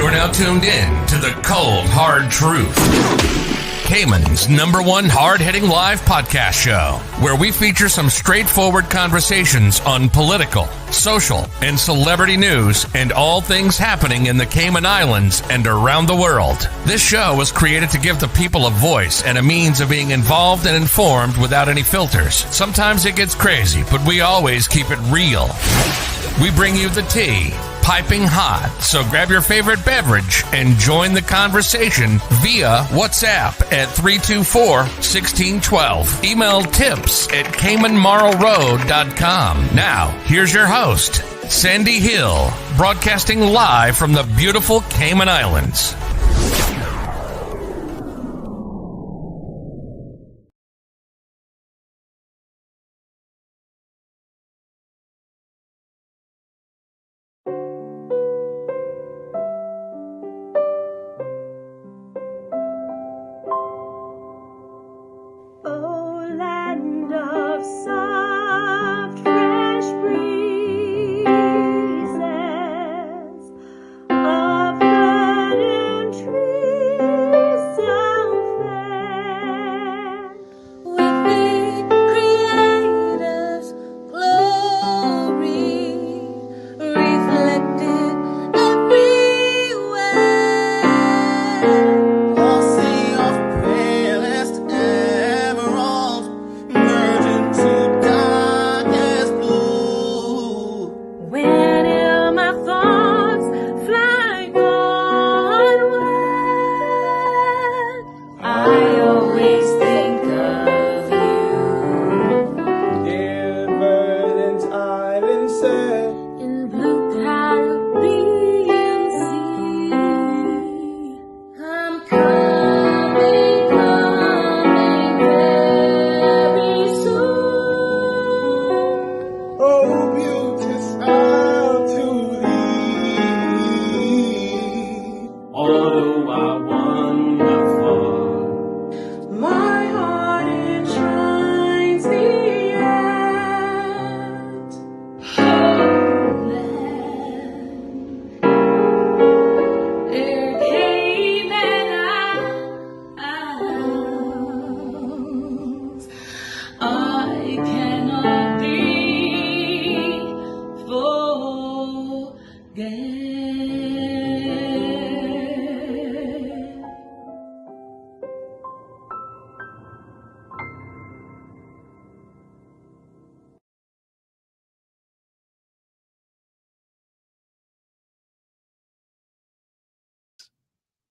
You're now tuned in to the cold, hard truth. Cayman's #1 hard-hitting live podcast show, where we feature some straightforward conversations on political, social, and celebrity news and all things happening in the Cayman Islands and around the world. This show was created to give the people a voice and a means of being involved and informed without any filters. Sometimes it gets crazy, but we always keep it real. We bring you the tea, piping hot, so grab your favorite beverage and join the conversation via WhatsApp at 324-1612. Email tips at CaymanMarlRoad.com. Now, here's your host, Sandy Hill, broadcasting live from the beautiful Cayman Islands.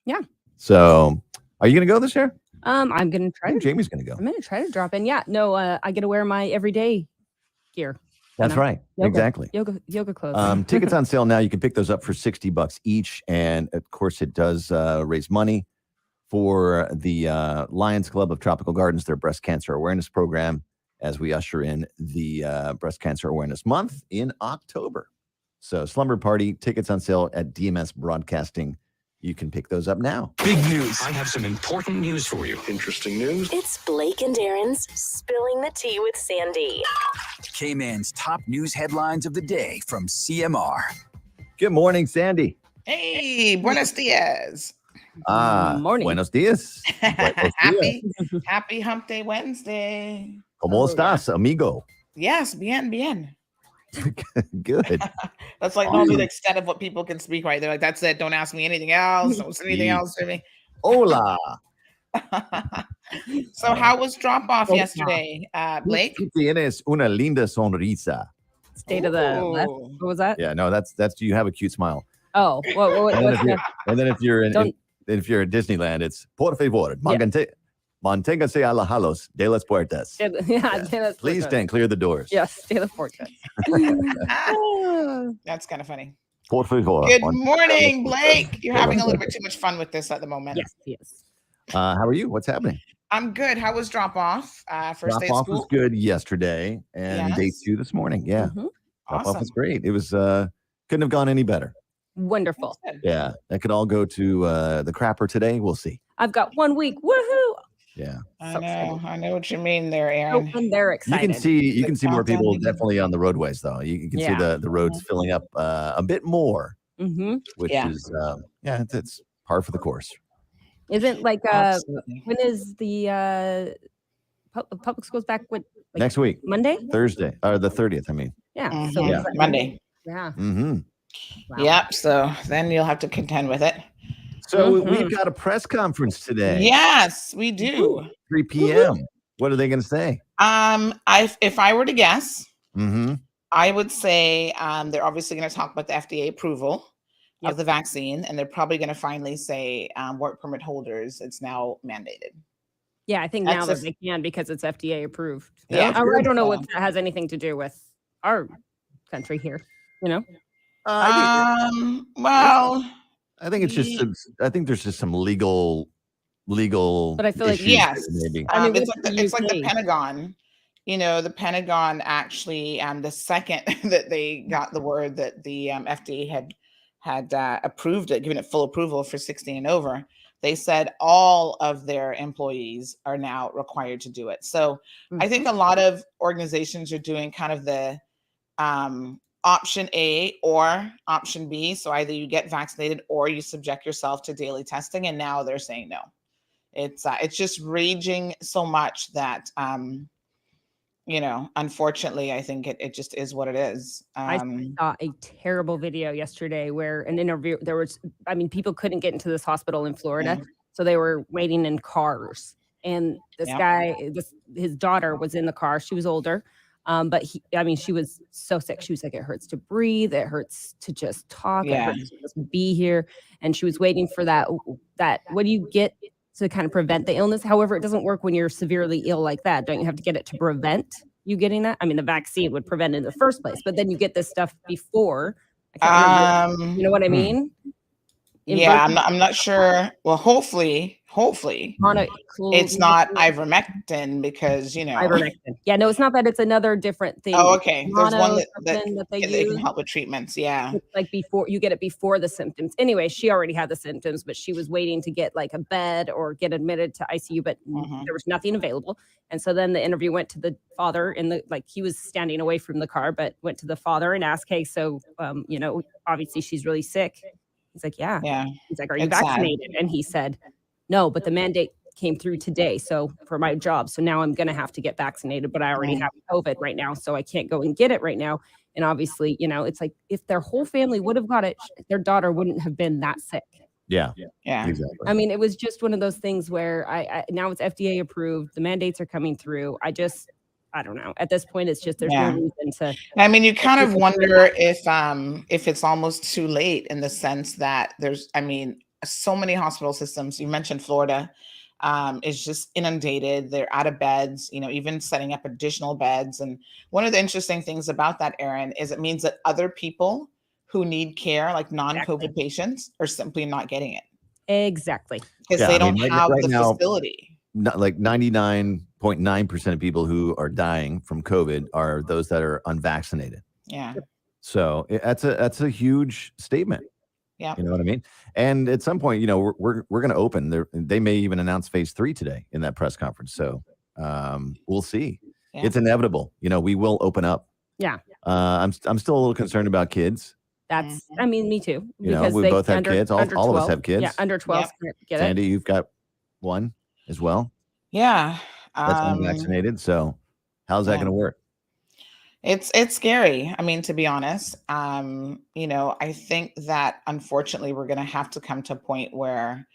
Yeah. So, are you going to go this year? I'm going to try. Jamie's going to go. I'm going to try to drop in. Yeah. No, I get to wear my everyday gear. That's right. Yoga, exactly. Yoga clothes. Tickets on sale now. You can pick those up for $60 each. And of course, it does raise money for the Lions Club of Tropical Gardens, their breast cancer awareness program, as we usher in the Breast Cancer Awareness Month in October. So, Slumber Party, tickets on sale at DMS Broadcasting. You can pick those up now. Big news. I have some important news for you. Interesting news. It's Blake and Darren's Spilling the Tea with Sandy. Cayman's top news headlines of the day from CMR. Good morning, Sandy. Hey, buenos dias. Morning. Buenos dias. Happy Hump Day Wednesday. ¿Cómo estás, amigo? Yes, bien. Good. That's like normally the extent of what people can speak right there. Like, that's it. Don't ask me anything else. Don't say anything else to me. Hola. So how was drop off yesterday, Blake? Tú tienes una linda sonrisa. State of the left. What was that? Yeah, no, that's you have a cute smile. Oh, what and then if you're at Disneyland, it's por favor, manténgase alejados de las puertas. Please stand clear the doors. Yes, de las puertas. That's kind of funny. Por favor. Good morning, Blake. You're having a little bit too much fun with this at the moment. Yes. How are you? What's happening? I'm good. How was drop off? First day of Drop-off school? was good yesterday and day 2 this morning. Yeah. Mm-hmm. Drop-off was great. It was couldn't have gone any better. Wonderful. Yeah. That could all go to the crapper today. We'll see. I've got 1 week. Woohoo! Yeah. I know what you mean there, Aaron. And they're excited. You can see more people definitely on the roadways though. You can see the roads filling up a bit more which Yeah. is it's par for the course. Isn't like Absolutely. when is the public schools back? What, like Next week, Monday? Thursday, or the 30th. I mean, Yeah. So Mhm. is that Monday. Yeah. mm-hmm. Wow. Yep. So then you'll have to contend with it. So we've got a press conference today. Yes, we do. 3 p.m. What are they going to say? If I were to guess, Mm-hmm. I would say they're obviously going to talk about the FDA approval Yep. of the vaccine, and they're probably going to finally say work permit holders, it's now mandated. Yeah, I think That's now that if- they can because it's FDA approved. Yeah, that's I good. don't know So- what that has anything to do with our country here. You know, Well, I think it's just I think there's just some legal But I feel like- issues yes. there, maybe. I mean, it's what's like the it's like the UK? Pentagon. You know, the Pentagon actually, the second that they got the word that the FDA had approved it, given it full approval for 16 and over, they said all of their employees are now required to do it. So I think a lot of organizations are doing kind of the option A or option B. So either you get vaccinated or you subject yourself to daily testing. And now they're saying no. It's just raging so much that unfortunately, I think it just is what it is. I saw a terrible video yesterday where an interview, people couldn't get into this hospital in Florida. Yeah. So they were waiting in cars. And this Yep. guy, his daughter was in the car. She was older. But she was so sick. She was like, it hurts to breathe. It hurts to just talk. It Yeah. hurts to just be here. And she was waiting for that, what do you get to kind of prevent the illness? However, it doesn't work when you're severely ill like that. Don't you have to get it to prevent you getting that? I mean, the vaccine would prevent it in the first place, but then you get this stuff before. I can't remember. You know what I mean? Yeah, I'm not sure. Well, hopefully it's not ivermectin because ivermectin. Yeah, no, it's not that. It's another different thing. Oh, okay. There's one that they can use. help with treatments. Yeah. It's like before you get it before the symptoms. Anyway, she already had the symptoms, but she was waiting to get like a bed or get admitted to ICU, but there was nothing available. And so then the interview went to the father he was standing away from the car, but went to the father and asked, hey, so, obviously she's really sick. He's like, yeah. He's like, are you vaccinated? And he said, no, but the mandate came through today. So for my job. So now I'm going to have to get vaccinated, but I already have COVID right now. So I can't go and get it right now. And obviously, it's like if their whole family would have got it, their daughter wouldn't have been that sick. Yeah. Exactly. I mean, it was just one of those things where now it's FDA approved. The mandates are coming through. I don't know. At this point, it's just there's no reason to. I mean, you kind of wonder if it's almost too late in the sense that so many hospital systems. You mentioned Florida is just inundated. They're out of beds. Even setting up additional beds. And one of the interesting things about that, Erin, is it means that other people who need care, like non-COVID patients, are simply not getting it. Exactly. Because they don't have the facility. Like 99.9% of people who are dying from COVID are those that are unvaccinated. Yeah. So that's a huge statement. Yeah. You know what I mean? And at some point, we're going to open. They may even announce phase 3 today in that press conference. So we'll see. Yeah. It's inevitable. We will open up. Yeah. I'm still a little concerned about kids. That's, me too. Because we both have kids. All of us have kids. Yeah, under 12. Yep. Sandy, you've got one as well. Yeah. That's unvaccinated. So how's that going to work? It's scary. To be honest, I think that unfortunately we're going to have to come to a point where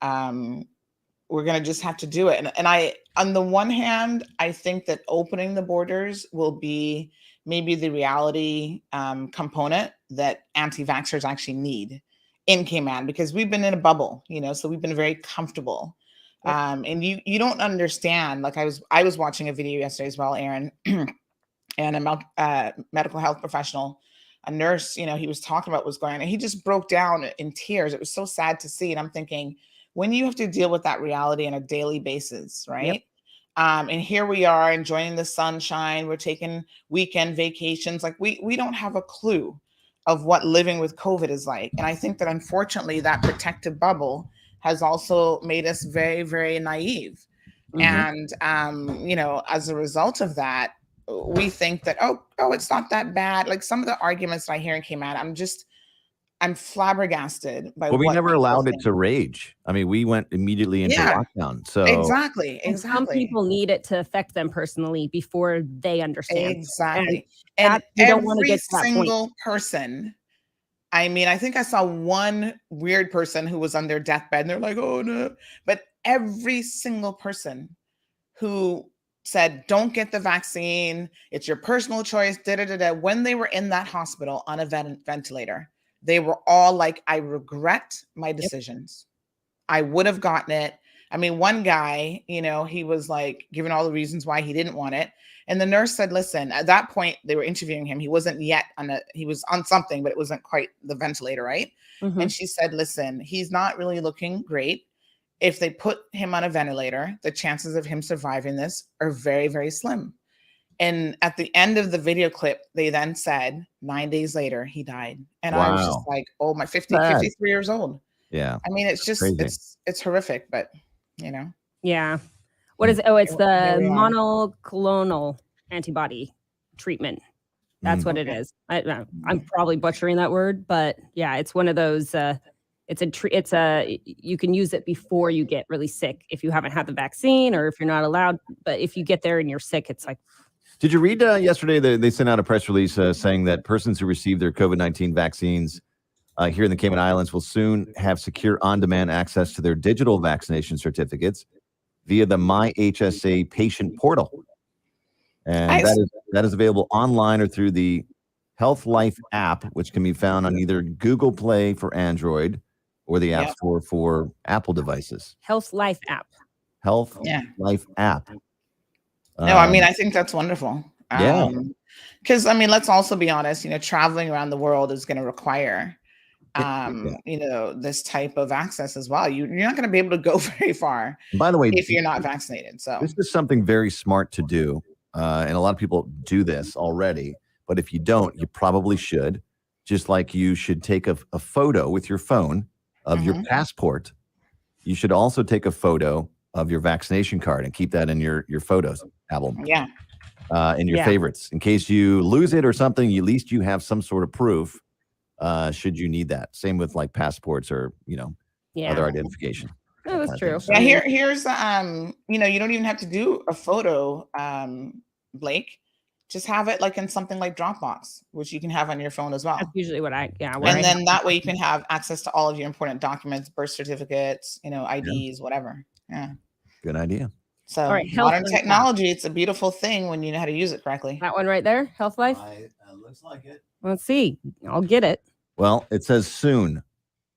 we're going to just have to do it. And I, on the one hand, I think that opening the borders will be maybe the reality component that anti-vaxxers actually need in Cayman, because we've been in a bubble, so we've been very comfortable. And you don't understand. Like I was watching a video yesterday as well, Erin, and a medical health professional, a nurse, he was talking about what's going on, and he just broke down in tears. It was so sad to see. And I'm thinking, when you have to deal with that reality on a daily basis, right? Yep. And here we are enjoying the sunshine. We're taking weekend vacations. Like we don't have a clue of what living with COVID is like. And I think that unfortunately that protective bubble has also made us very, very naive. And, as a result of that, we think that, oh, it's not that bad. Like some of the arguments that I hear in Cayman, I'm flabbergasted by Well, we what never people allowed it think. to rage. I mean, we went immediately into Yeah, lockdown. So exactly. And some people need it to affect them personally before they understand. And Exactly. And we don't want to every get to that point. single person, I mean, I think I saw one weird person who was on their deathbed and they're like, oh no. But every single person who said, don't get the vaccine, it's your personal choice, when they were in that hospital on a ventilator, they were all like, I regret my decisions. I would have gotten it. I mean, one guy, he was like giving all the reasons why he didn't want it. And the nurse said, listen, at that point, they were interviewing him. He wasn't yet he was on something, but it wasn't quite the ventilator, right? Mhm. And she said, listen, he's not really looking great. If they put him on a ventilator, the chances of him surviving this are very, very slim. And at the end of the video clip, they then said 9 days later, he died. And I was just Wow. like, oh, my 53 years old. Yeah. I mean, it's just, Crazy. it's horrific, but Yeah. What is it? Oh, it's the Here we are. monoclonal antibody treatment. That's what it Okay. is. I'm probably butchering that word, but yeah, it's one of those. You can use it before you get really sick if you haven't had the vaccine or if you're not allowed. But if you get there and you're sick, it's like. Did you read yesterday they sent out a press release saying that persons who receive their COVID-19 vaccines here in the Cayman Islands will soon have secure on-demand access to their digital vaccination certificates via the MyHSA patient portal. And that is available online or through the Health Life app, which can be found on either Google Play for Android or the App Store for Apple devices. Health Life app. Health Life app. No, I mean, I think that's wonderful. Yeah. Because, I mean, let's also be honest, traveling around the world is going to require, this type of access as well. You're not going to be able to go very far By the way, if you're not vaccinated. So this is something very smart to do. And a lot of people do this already. But if you don't, you probably should. Just like you should take a photo with your phone of your passport. You should also take a photo of your vaccination card and keep that in your photos album. Yeah. In your favorites. In case you lose it or something, at least you have some sort of proof should you need that. Same with like passports or, other identification. That was true. Yeah, here's you don't even have to do a photo, Blake. Just have it like in something like Dropbox, which you can have on your phone as well. That's usually what and then that way you can have access to all of your important documents, birth certificates, IDs, whatever. Yeah. Good idea. So All right, modern technology, it's a beautiful thing when you know how to use it correctly. That one right there, Health Life. Looks like it. Let's see. I'll get it. Well, it says soon.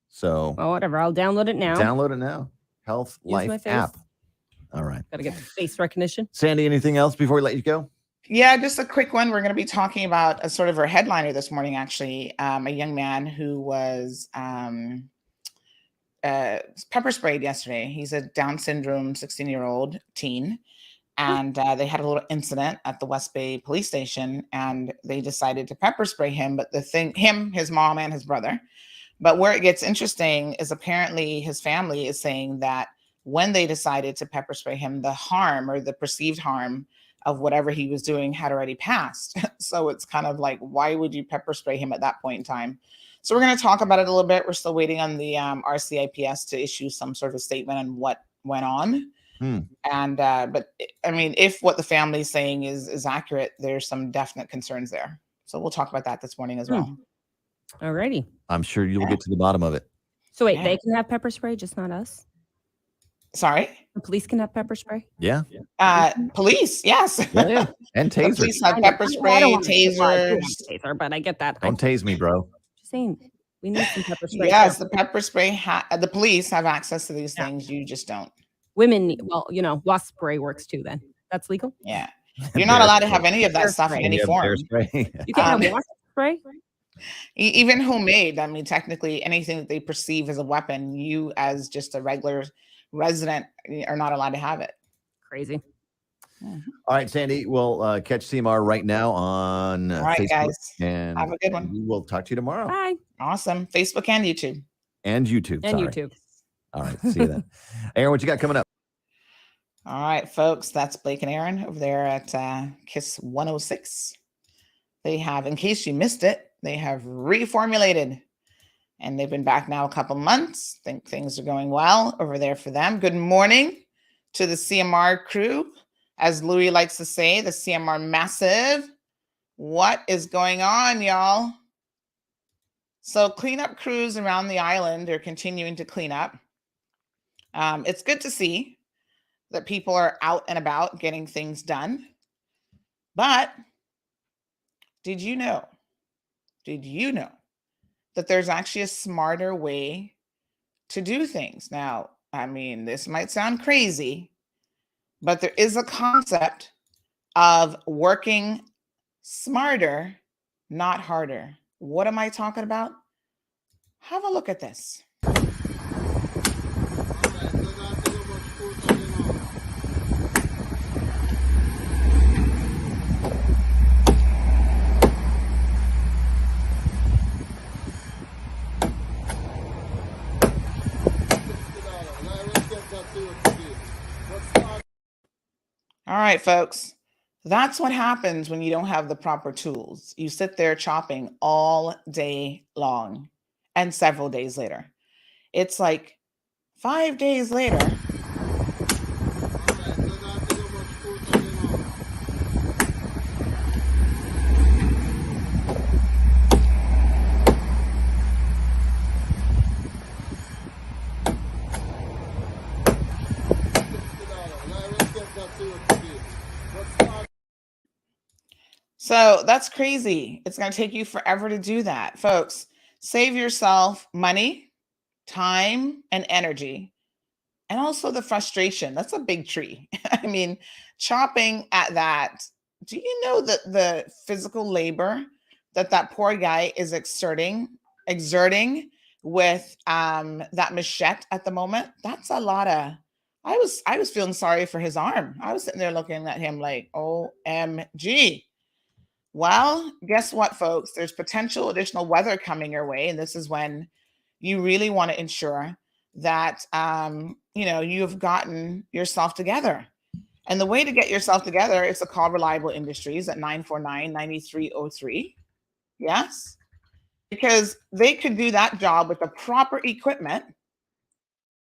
So Well, whatever. I'll download it now. download it now. Health Use my Life face. app. All right. Gotta get the face recognition. Sandy, anything else before we let you go? Yeah, just a quick one. We're going to be talking about a sort of our headliner this morning, actually. A young man who was pepper sprayed yesterday. He's a Down syndrome 16-year-old teen. And they had a little incident at the West Bay police station and they decided to pepper spray him. But his mom and his brother. But where it gets interesting is apparently his family is saying that when they decided to pepper spray him, the harm or the perceived harm of whatever he was doing had already passed. So it's kind of like, why would you pepper spray him at that point in time? So we're going to talk about it a little bit. We're still waiting on the RCIPS to issue some sort of statement on what went on. And but I mean, if what the family is saying is accurate, there's some definite concerns there. So we'll talk about that this morning as well. Alrighty. I'm sure you'll get to the bottom of it. So wait, they can have pepper spray, just not us? Sorry? The police can have pepper spray? Yeah. Police, yes. Yeah. And The tasers. police have pepper spray, I don't want to say tasers. taser, but I get that. Don't tase me, bro. Just saying, we need some pepper spray. Yes, the pepper spray. The police have access to these things. You just don't. Women, wasp spray works too. Then that's legal. Yeah, you're not allowed to have any of that stuff in any Yeah, form. bear spray. You can't have wasp spray. Even homemade. I mean, technically, anything that they perceive as a weapon, you as just a regular resident are not allowed to have it. Crazy. All right, Sandy, we'll catch CMR right now on All right, Facebook. guys. And Have a good one. we will talk to you tomorrow. Bye. Awesome. Facebook and YouTube. And YouTube. And sorry. YouTube. All right. See you then. Aaron, what you got coming up? All right, folks. That's Blake and Aaron over there at KISS 106. They have, in case you missed it, they have reformulated And they've been back now a couple months. Think things are going well over there for them. Good morning to the CMR crew. As Louis likes to say, the CMR massive. What is going on, y'all? So cleanup crews around the island are continuing to clean up. It's good to see that people are out and about getting things done. But did you know that there's actually a smarter way to do things? Now, I mean, this might sound crazy, but there is a concept of working smarter, not harder. What am I talking about? Have a look at this. All right, folks. That's what happens when you don't have the proper tools. You sit there chopping all day long and several days later. It's like 5 days later. So that's crazy. It's going to take you forever to do that. Folks, save yourself money, time, and energy, and also the frustration. That's a big tree. I mean, chopping at that. Do you know that the physical labor that poor guy is exerting with that machete at the moment? That's a lot of. I was feeling sorry for his arm. I was sitting there looking at him like, OMG. Well, guess what, folks? There's potential additional weather coming your way, and this is when you really want to ensure that you've gotten yourself together. And the way to get yourself together is to call Reliable Industries at 949-9303. Yes, because they could do that job with the proper equipment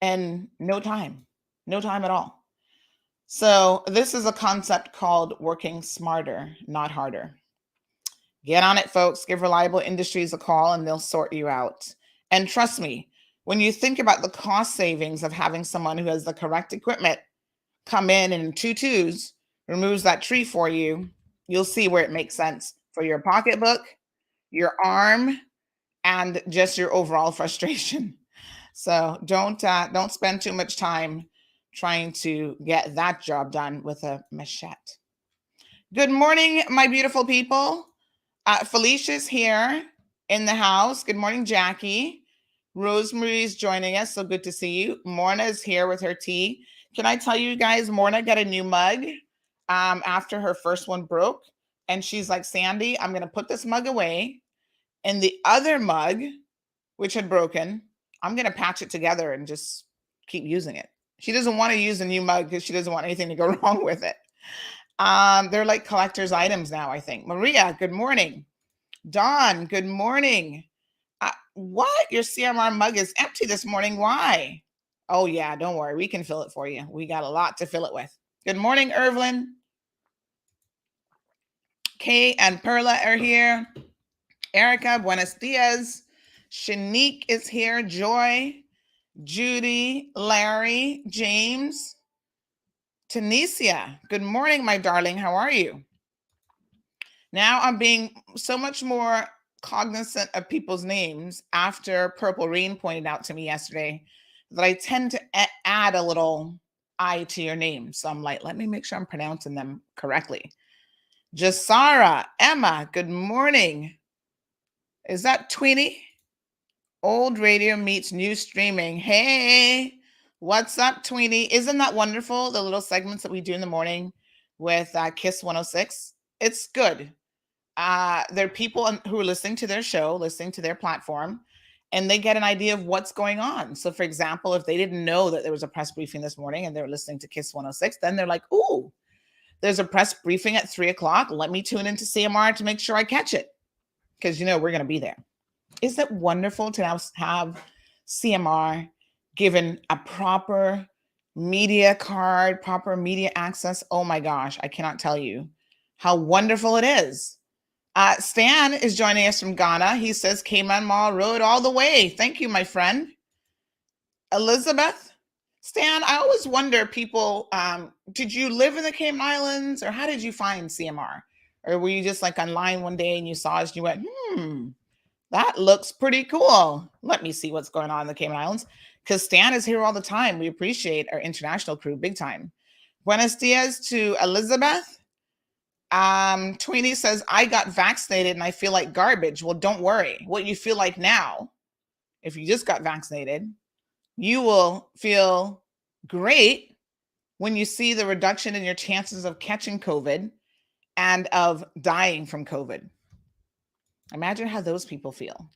and no time at all. So this is a concept called working smarter, not harder. Get on it, folks. Give Reliable Industries a call and they'll sort you out. And trust me, when you think about the cost savings of having someone who has the correct equipment come in 2 twos, removes that tree for you, you'll see where it makes sense for your pocketbook, your arm, and just your overall frustration. So don't spend too much time trying to get that job done with a machete. Good morning, my beautiful people. Felicia's here in the house. Good morning, Jackie. Rosemary's joining us. So good to see you. Morna is here with her tea. Can I tell you guys, Morna got a new mug after her first one broke. And she's like, Sandy, I'm going to put this mug away. And the other mug, which had broken, I'm going to patch it together and just keep using it. She doesn't want to use a new mug because she doesn't want anything to go wrong with it. They're like collector's items now, I think. Maria, good morning. Dawn, good morning. What? Your CMR mug is empty this morning. Why? Oh, yeah, don't worry. We can fill it for you. We got a lot to fill it with. Good morning, Irvlyn. Kay and Perla are here. Erica, buenos dias. Shanique is here. Joy, Judy, Larry, James. Tanisha, good morning, my darling. How are you? Now I'm being so much more cognizant of people's names after Purple Rain pointed out to me yesterday that I tend to add a little I to your name. So I'm like, let me make sure I'm pronouncing them correctly. Jasara, Emma, good morning. Is that Tweenie? Old radio meets new streaming. Hey. What's up, Tweenie? Isn't that wonderful? The little segments that we do in the morning with Kiss 106. It's good. There are people who are listening to their show, listening to their platform, and they get an idea of what's going on. So, for example, if they didn't know that there was a press briefing this morning and they were listening to Kiss 106, then they're like, ooh, there's a press briefing at 3 o'clock. Let me tune into CMR to make sure I catch it. Because, we're going to be there. Is it wonderful to now have CMR given a proper media card, proper media access? Oh my gosh, I cannot tell you how wonderful it is. Stan is joining us from Ghana. He says Cayman Mall Road all the way. Thank you, my friend. Elizabeth? Stan, I always wonder, people, did you live in the Cayman Islands, or how did you find CMR? Or were you just like online one day and you saw us and you went, that looks pretty cool. Let me see what's going on in the Cayman Islands. Because Stan is here all the time. We appreciate our international crew big time. Buenos dias to Elizabeth. Tweenie says, I got vaccinated and I feel like garbage. Well, don't worry. What you feel like now, if you just got vaccinated, you will feel great when you see the reduction in your chances of catching COVID and of dying from COVID. Imagine how those people feel.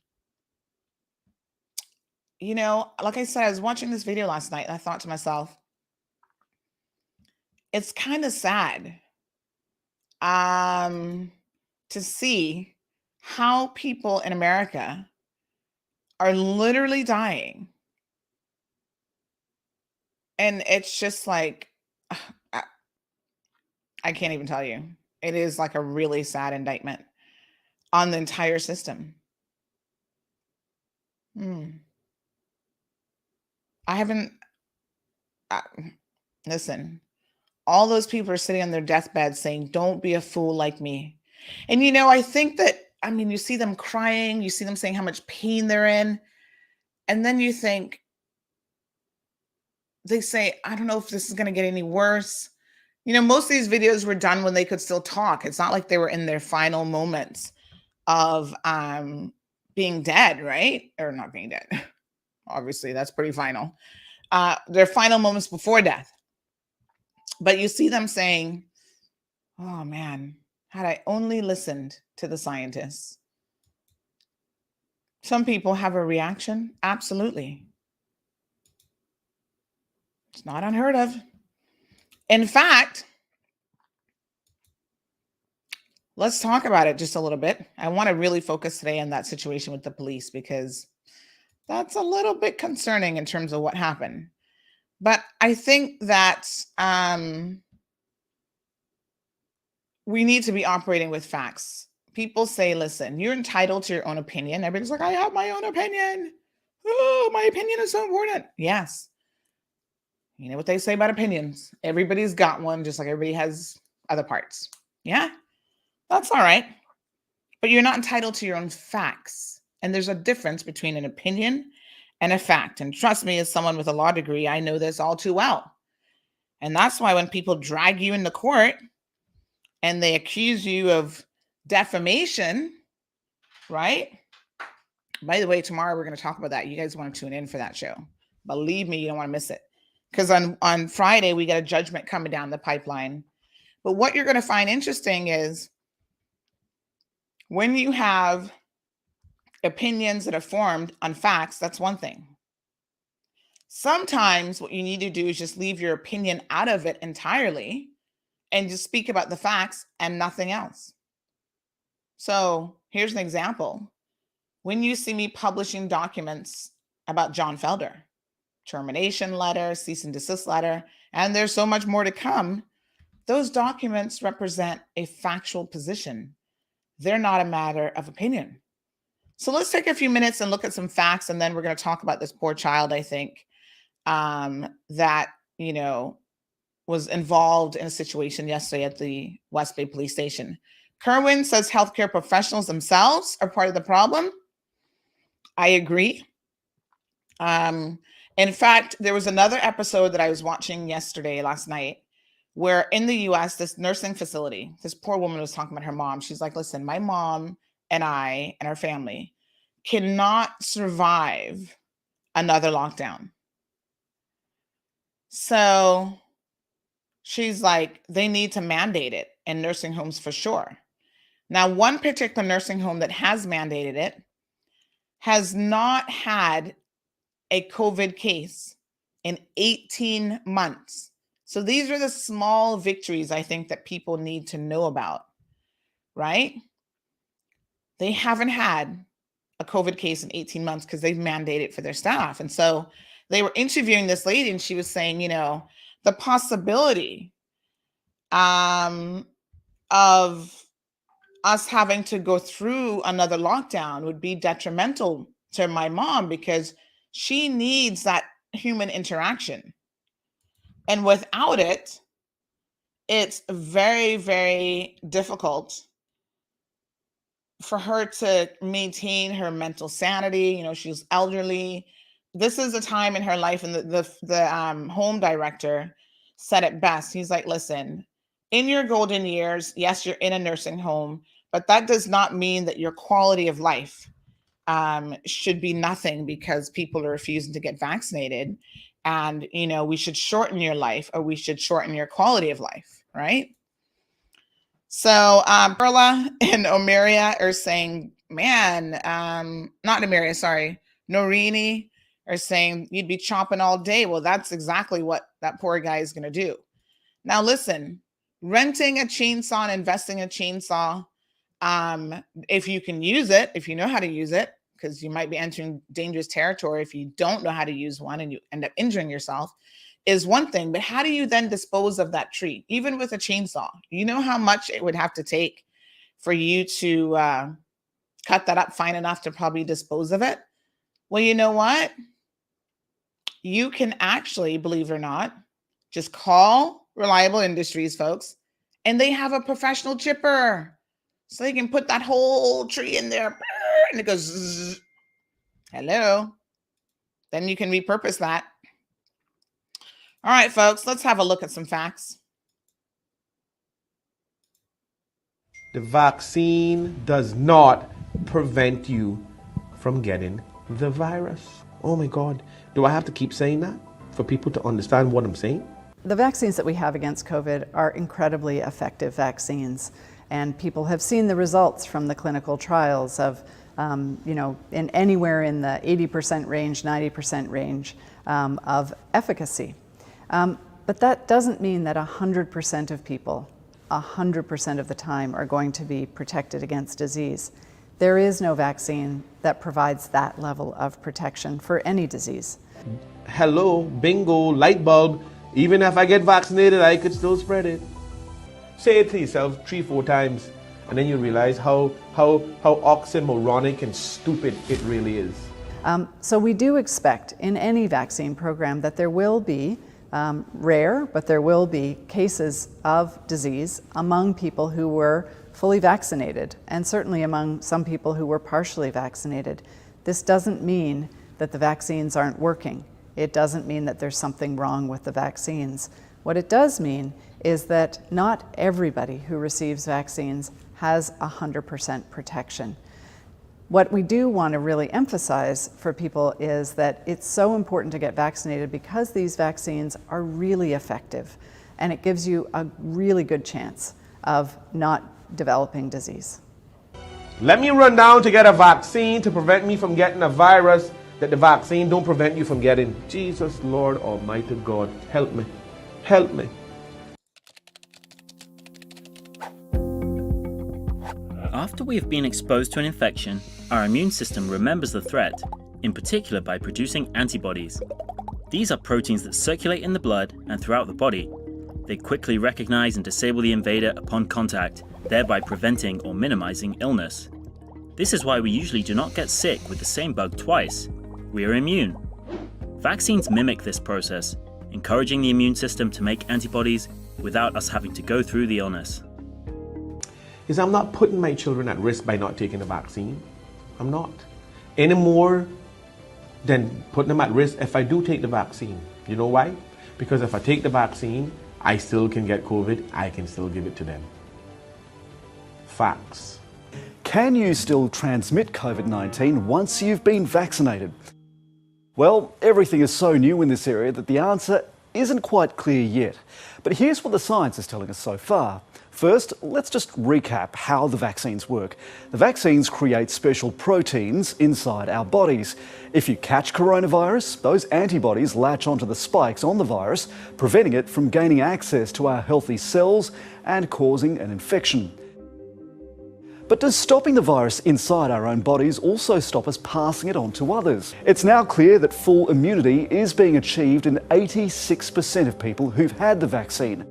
You know, like I said, I was watching this video last night and I thought to myself, it's kind of sad to see how people in America are literally dying. And it's just like, I can't even tell you. It is like a really sad indictment on the entire system. I haven't, listen, all those people are sitting on their deathbed saying, don't be a fool like me. And, you know, I think that, I mean, you see them crying, you see them saying how much pain they're in. And then you think, they say, I don't know if this is going to get any worse. You know, most of these videos were done when they could still talk. It's not like they were in their final moments of being dead, right? Or not being dead. Obviously, that's pretty final. Their final moments before death. But you see them saying, oh man, had I only listened to the scientists. Some people have a reaction. Absolutely. It's not unheard of. In fact, let's talk about it just a little bit. I want to really focus today on that situation with the police because that's a little bit concerning in terms of what happened. But I think that we need to be operating with facts. People say, listen, you're entitled to your own opinion. Everybody's like, I have my own opinion. Oh, my opinion is so important. Yes. You know what they say about opinions. Everybody's got one, just like everybody has other parts. Yeah, that's all right. But you're not entitled to your own facts. And there's a difference between an opinion and a fact. And trust me, as someone with a law degree, I know this all too well. And that's why when people drag you into court and they accuse you of defamation, right? By the way, tomorrow we're going to talk about that. You guys want to tune in for that show. Believe me, you don't want to miss it. Because on Friday, we got a judgment coming down the pipeline. But what you're going to find interesting is when you have opinions that are formed on facts, that's one thing. Sometimes what you need to do is just leave your opinion out of it entirely and just speak about the facts and nothing else. So here's an example. When you see me publishing documents about John Felder, termination letter, cease and desist letter, and there's so much more to come, those documents represent a factual position. They're not a matter of opinion. So let's take a few minutes and look at some facts, and then we're going to talk about this poor child, I think, that, you know, was involved in a situation yesterday at the West Bay Police Station. Kerwin says healthcare professionals themselves are part of the problem. I agree. In fact, there was another episode that I was watching last night, where in the US, this nursing facility, this poor woman was talking about her mom. She's like, listen, my mom and I and our family cannot survive another lockdown. So she's like, they need to mandate it in nursing homes for sure. Now, one particular nursing home that has mandated it has not had a COVID case in 18 months. So these are the small victories I think that people need to know about, right? They haven't had a COVID case in 18 months because they've mandated for their staff. And so they were interviewing this lady and she was saying, you know, the possibility of us having to go through another lockdown would be detrimental to my mom because she needs that human interaction. And without it, it's very, very difficult for her to maintain her mental sanity. You know, she's elderly. This is a time in her life, and the home director said it best. He's like, listen, in your golden years, yes, you're in a nursing home, but that does not mean that your quality of life should be nothing because people are refusing to get vaccinated. And, you know, we should shorten your life, or we should shorten your quality of life, right? So Perla and Omeria are saying, man, not Omeria, sorry, Norini are saying you'd be chopping all day. Well, that's exactly what that poor guy is going to do. Now, listen, renting a chainsaw and investing in a chainsaw, if you can use it, if you know how to use it, because you might be entering dangerous territory if you don't know how to use one and you end up injuring yourself, is one thing. But how do you then dispose of that tree? Even with a chainsaw, you know how much it would have to take for you to cut that up fine enough to probably dispose of it? Well, you know what? You can actually, believe it or not, just call Reliable Industries, folks, and they have a professional chipper. So they can put that whole tree in there and it goes, zzz. Hello. Then you can repurpose that. All right, folks, let's have a look at some facts. The vaccine does not prevent you from getting the virus. Oh my God. Do I have to keep saying that for people to understand what I'm saying? The vaccines that we have against COVID are incredibly effective vaccines. And people have seen the results from the clinical trials of, in anywhere in the 80% range, 90% range of efficacy. But that doesn't mean that 100% of people, 100% of the time, are going to be protected against disease. There is no vaccine that provides that level of protection for any disease. Hello, bingo, light bulb. Even if I get vaccinated, I could still spread it. Say it to yourself 3-4 times, and then you realize how oxymoronic and stupid it really is. So we do expect in any vaccine program that there will be rare, but there will be cases of disease among people who were fully vaccinated, and certainly among some people who were partially vaccinated. This doesn't mean that the vaccines aren't working. It doesn't mean that there's something wrong with the vaccines. What it does mean is that not everybody who receives vaccines has 100% protection. What we do want to really emphasize for people is that it's so important to get vaccinated because these vaccines are really effective, and it gives you a really good chance of not developing disease. Let me run down to get a vaccine to prevent me from getting a virus that the vaccine don't prevent you from getting. Jesus, Lord Almighty God, help me. Help me. After we have been exposed to an infection, our immune system remembers the threat, in particular by producing antibodies. These are proteins that circulate in the blood and throughout the body. They quickly recognize and disable the invader upon contact, thereby preventing or minimizing illness. This is why we usually do not get sick with the same bug twice. We are immune. Vaccines mimic this process, encouraging the immune system to make antibodies without us having to go through the illness. Is I'm not putting my children at risk by not taking the vaccine. I'm not. Any more than putting them at risk if I do take the vaccine. You know why? Because if I take the vaccine, I still can get COVID. I can still give it to them. Facts. Can you still transmit COVID-19 once you've been vaccinated? Well, everything is so new in this area that the answer isn't quite clear yet. But here's what the science is telling us so far. First, let's just recap how the vaccines work. The vaccines create special proteins inside our bodies. If you catch coronavirus, those antibodies latch onto the spikes on the virus, preventing it from gaining access to our healthy cells and causing an infection. But does stopping the virus inside our own bodies also stop us passing it on to others? It's now clear that full immunity is being achieved in 86% of people who've had the vaccine.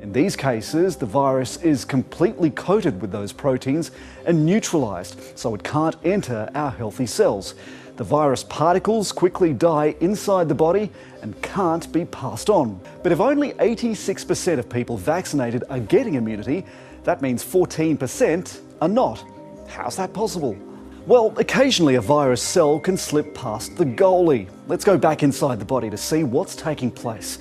In these cases, the virus is completely coated with those proteins and neutralised, so it can't enter our healthy cells. The virus particles quickly die inside the body and can't be passed on. But if only 86% of people vaccinated are getting immunity, that means 14% are not. How's that possible? Well, occasionally a virus cell can slip past the goalie. Let's go back inside the body to see what's taking place.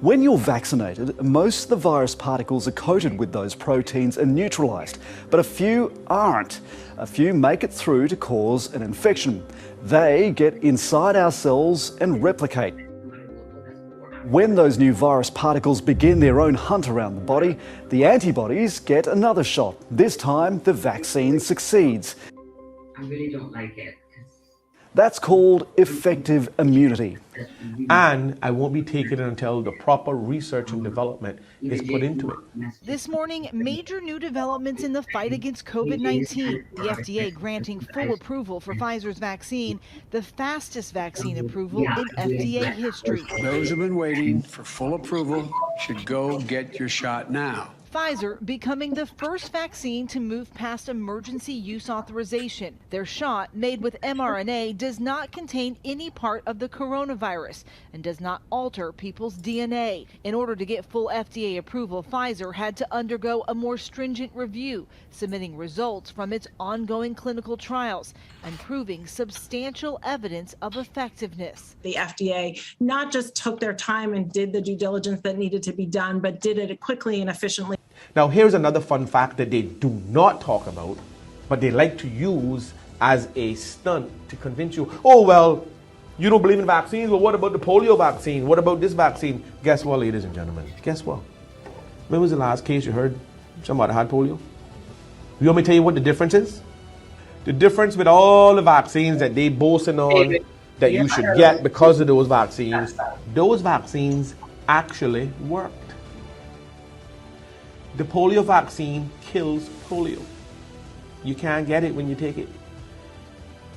When you're vaccinated, most of the virus particles are coated with those proteins and neutralised, but a few aren't. A few make it through to cause an infection. They get inside our cells and replicate. When those new virus particles begin their own hunt around the body, the antibodies get another shot. This time, the vaccine succeeds. I really don't like it. That's called effective immunity. And I won't be taking it until the proper research and development is put into it. This morning, major new developments in the fight against COVID-19. The FDA granting full approval for Pfizer's vaccine, the fastest vaccine approval in FDA history. Those who've been waiting for full approval should go get your shot now. Pfizer becoming the first vaccine to move past emergency use authorization. Their shot, made with mRNA, does not contain any part of the coronavirus and does not alter people's DNA. In order to get full FDA approval, Pfizer had to undergo a more stringent review, submitting results from its ongoing clinical trials and proving substantial evidence of effectiveness. The FDA not just took their time and did the due diligence that needed to be done, but did it quickly and efficiently. Now, here's another fun fact that they do not talk about, but they like to use as a stunt to convince you, oh, well, you don't believe in vaccines? Well, what about the polio vaccine? What about this vaccine? Guess what, ladies and gentlemen? Guess what? When was the last case you heard somebody had polio? You want me to tell you what the difference is? The difference with all the vaccines that they boasting on that you should get because of those vaccines actually worked. The polio vaccine kills polio. You can't get it when you take it.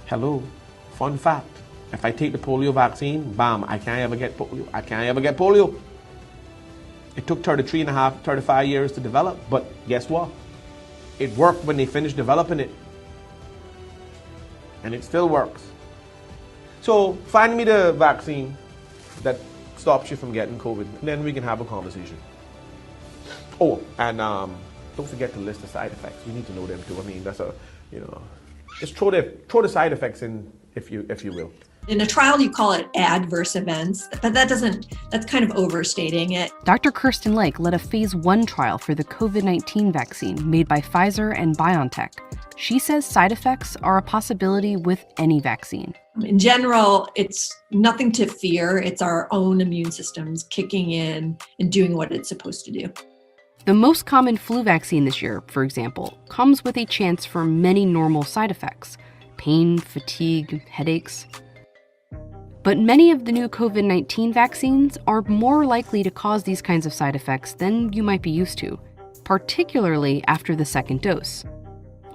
Hello, fun fact. If I take the polio vaccine, bam, I can't ever get polio. I can't ever get polio. It took 35 years to develop, but guess what? It worked when they finished developing it. And it still works. So find me the vaccine that stops you from getting COVID, and then we can have a conversation. Oh, and don't forget to list the side effects. You need to know them too. I mean, that's just throw the side effects in if you will. In a trial, you call it adverse events, but that's kind of overstating it. Dr. Kirsten Lake led a phase 1 trial for the COVID-19 vaccine made by Pfizer and BioNTech. She says side effects are a possibility with any vaccine. In general, it's nothing to fear. It's our own immune systems kicking in and doing what it's supposed to do. The most common flu vaccine this year, for example, comes with a chance for many normal side effects: pain, fatigue, headaches. But many of the new COVID-19 vaccines are more likely to cause these kinds of side effects than you might be used to, particularly after the second dose.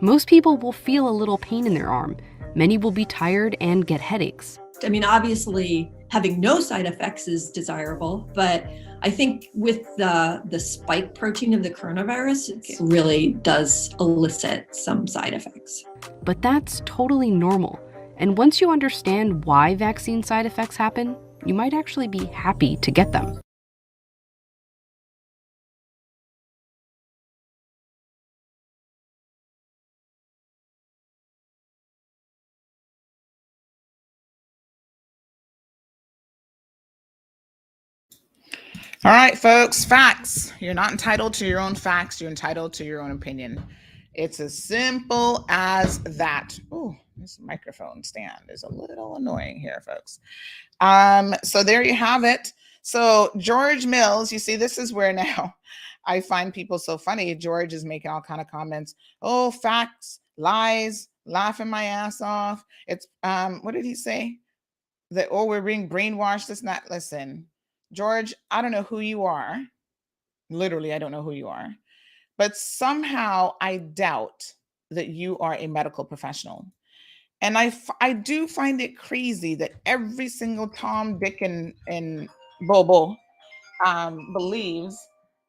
Most people will feel a little pain in their arm. Many will be tired and get headaches. I mean, obviously, having no side effects is desirable, but I think with the spike protein of the coronavirus, it really does elicit some side effects. But that's totally normal. And once you understand why vaccine side effects happen, you might actually be happy to get them. All right, folks, facts. You're not entitled to your own facts. You're entitled to your own opinion. It's as simple as that. Oh, this microphone stand is a little annoying here, folks. So there you have it. So George Mills, you see, this is where now I find people so funny. George is making all kind of comments. Oh, facts, lies, laughing my ass off. It's, what did he say? That, oh, we're being brainwashed. It's not, listen. George, I don't know who you are. Literally, I don't know who you are. But somehow I doubt that you are a medical professional. And I do find it crazy that every single Tom, Dick, and Bobo believes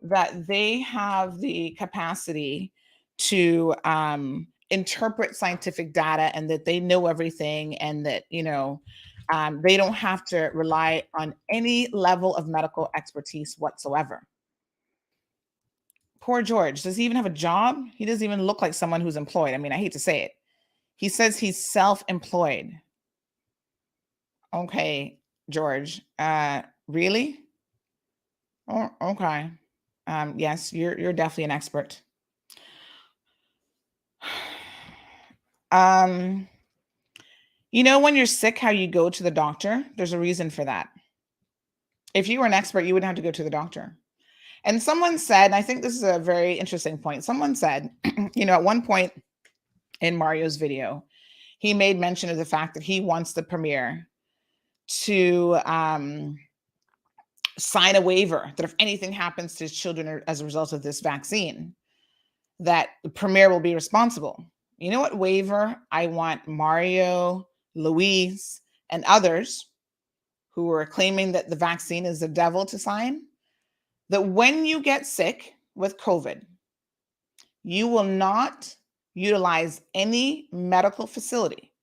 that they have the capacity to interpret scientific data and that they know everything and that, they don't have to rely on any level of medical expertise whatsoever. Poor George. Does he even have a job? He doesn't even look like someone who's employed. I mean, I hate to say it. He says he's self-employed. Okay, George. Really? Oh, okay. Yes, you're definitely an expert. When you're sick, how you go to the doctor, there's a reason for that. If you were an expert, you wouldn't have to go to the doctor. And someone said, and I think this is a very interesting point. Someone said, at one point in Mario's video, he made mention of the fact that he wants the premier to sign a waiver that if anything happens to his children as a result of this vaccine, that the premier will be responsible. You know what waiver I want Mario, Luis, and others who are claiming that the vaccine is the devil to sign? That when you get sick with COVID, you will not utilize any medical facility.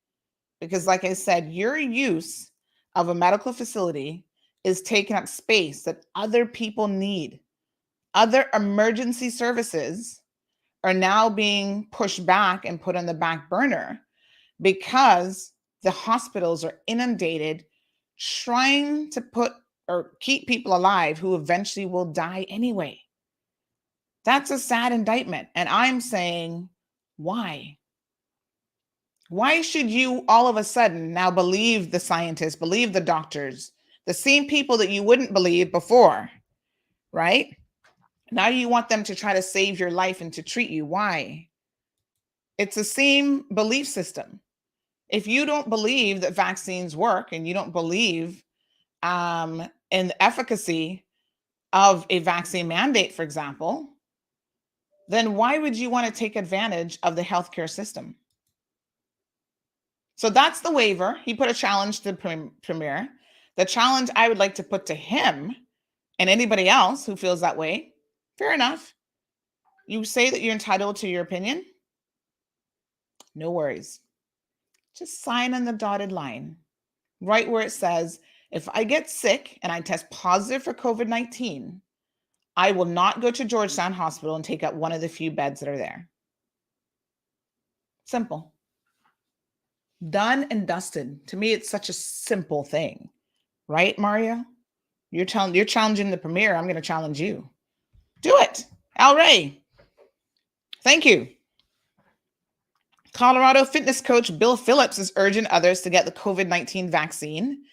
Because like I said, your use of a medical facility is taking up space that other people need. Other emergency services are now being pushed back and put on the back burner because the hospitals are inundated trying to put or keep people alive who eventually will die anyway. That's a sad indictment. And I'm saying, why? Why should you all of a sudden now believe the scientists, believe the doctors, the same people that you wouldn't believe before, right? Now you want them to try to save your life and to treat you. Why? It's the same belief system. If you don't believe that vaccines work and you don't believe in the efficacy of a vaccine mandate, for example, then why would you want to take advantage of the healthcare system? So that's the waiver. He put a challenge to the premier. The challenge I would like to put to him and anybody else who feels that way, fair enough. You say that you're entitled to your opinion. No worries. Just sign on the dotted line, right where it says, if I get sick and I test positive for COVID-19, I will not go to Georgetown Hospital and take up one of the few beds that are there. Simple. Done and dusted. To me, it's such a simple thing. Right, Mario? You're challenging the premier. I'm going to challenge you. Do it. Al Ray. Thank you. Colorado fitness coach Bill Phillips is urging others to get the COVID-19 vaccine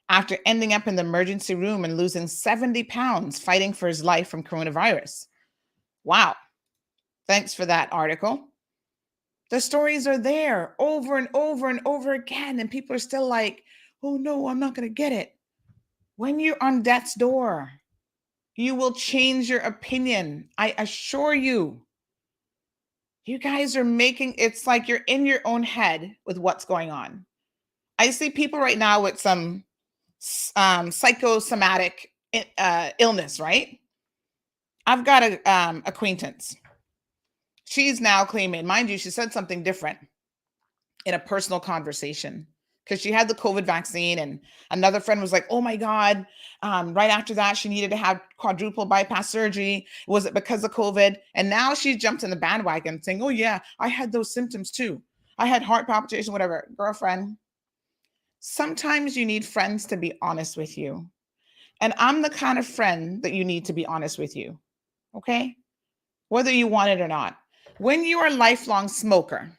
after ending up in the emergency room and losing 70 pounds fighting for his life from coronavirus. Wow. Thanks for that article. The stories are there over and over and over again, and people are still like, oh no, I'm not going to get it. When you're on death's door, you will change your opinion. I assure you. You guys are it's like you're in your own head with what's going on. I see people right now with some psychosomatic illness, right? I've got a acquaintance. She's now claiming, mind you, she said something different in a personal conversation because she had the COVID vaccine and another friend was like, oh my God, right after that, she needed to have quadruple bypass surgery. Was it because of COVID? And now she jumped in the bandwagon saying, oh yeah, I had those symptoms too. I had heart palpitation, whatever. Girlfriend, sometimes you need friends to be honest with you. And I'm the kind of friend that you need to be honest with you. Okay? Whether you want it or not. When you're a lifelong smoker,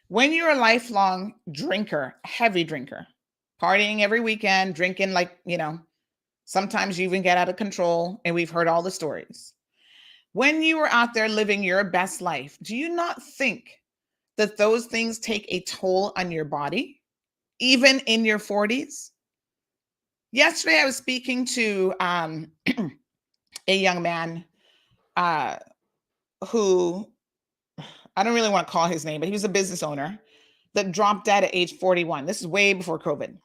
when you're a lifelong drinker, heavy drinker, partying every weekend, drinking like, sometimes you even get out of control, and we've heard all the stories. When you are out there living your best life, do you not think that those things take a toll on your body, even in your 40s? Yesterday, I was speaking to a young man who I don't really want to call his name, but he was a business owner that dropped dead at age 41. This is way before COVID.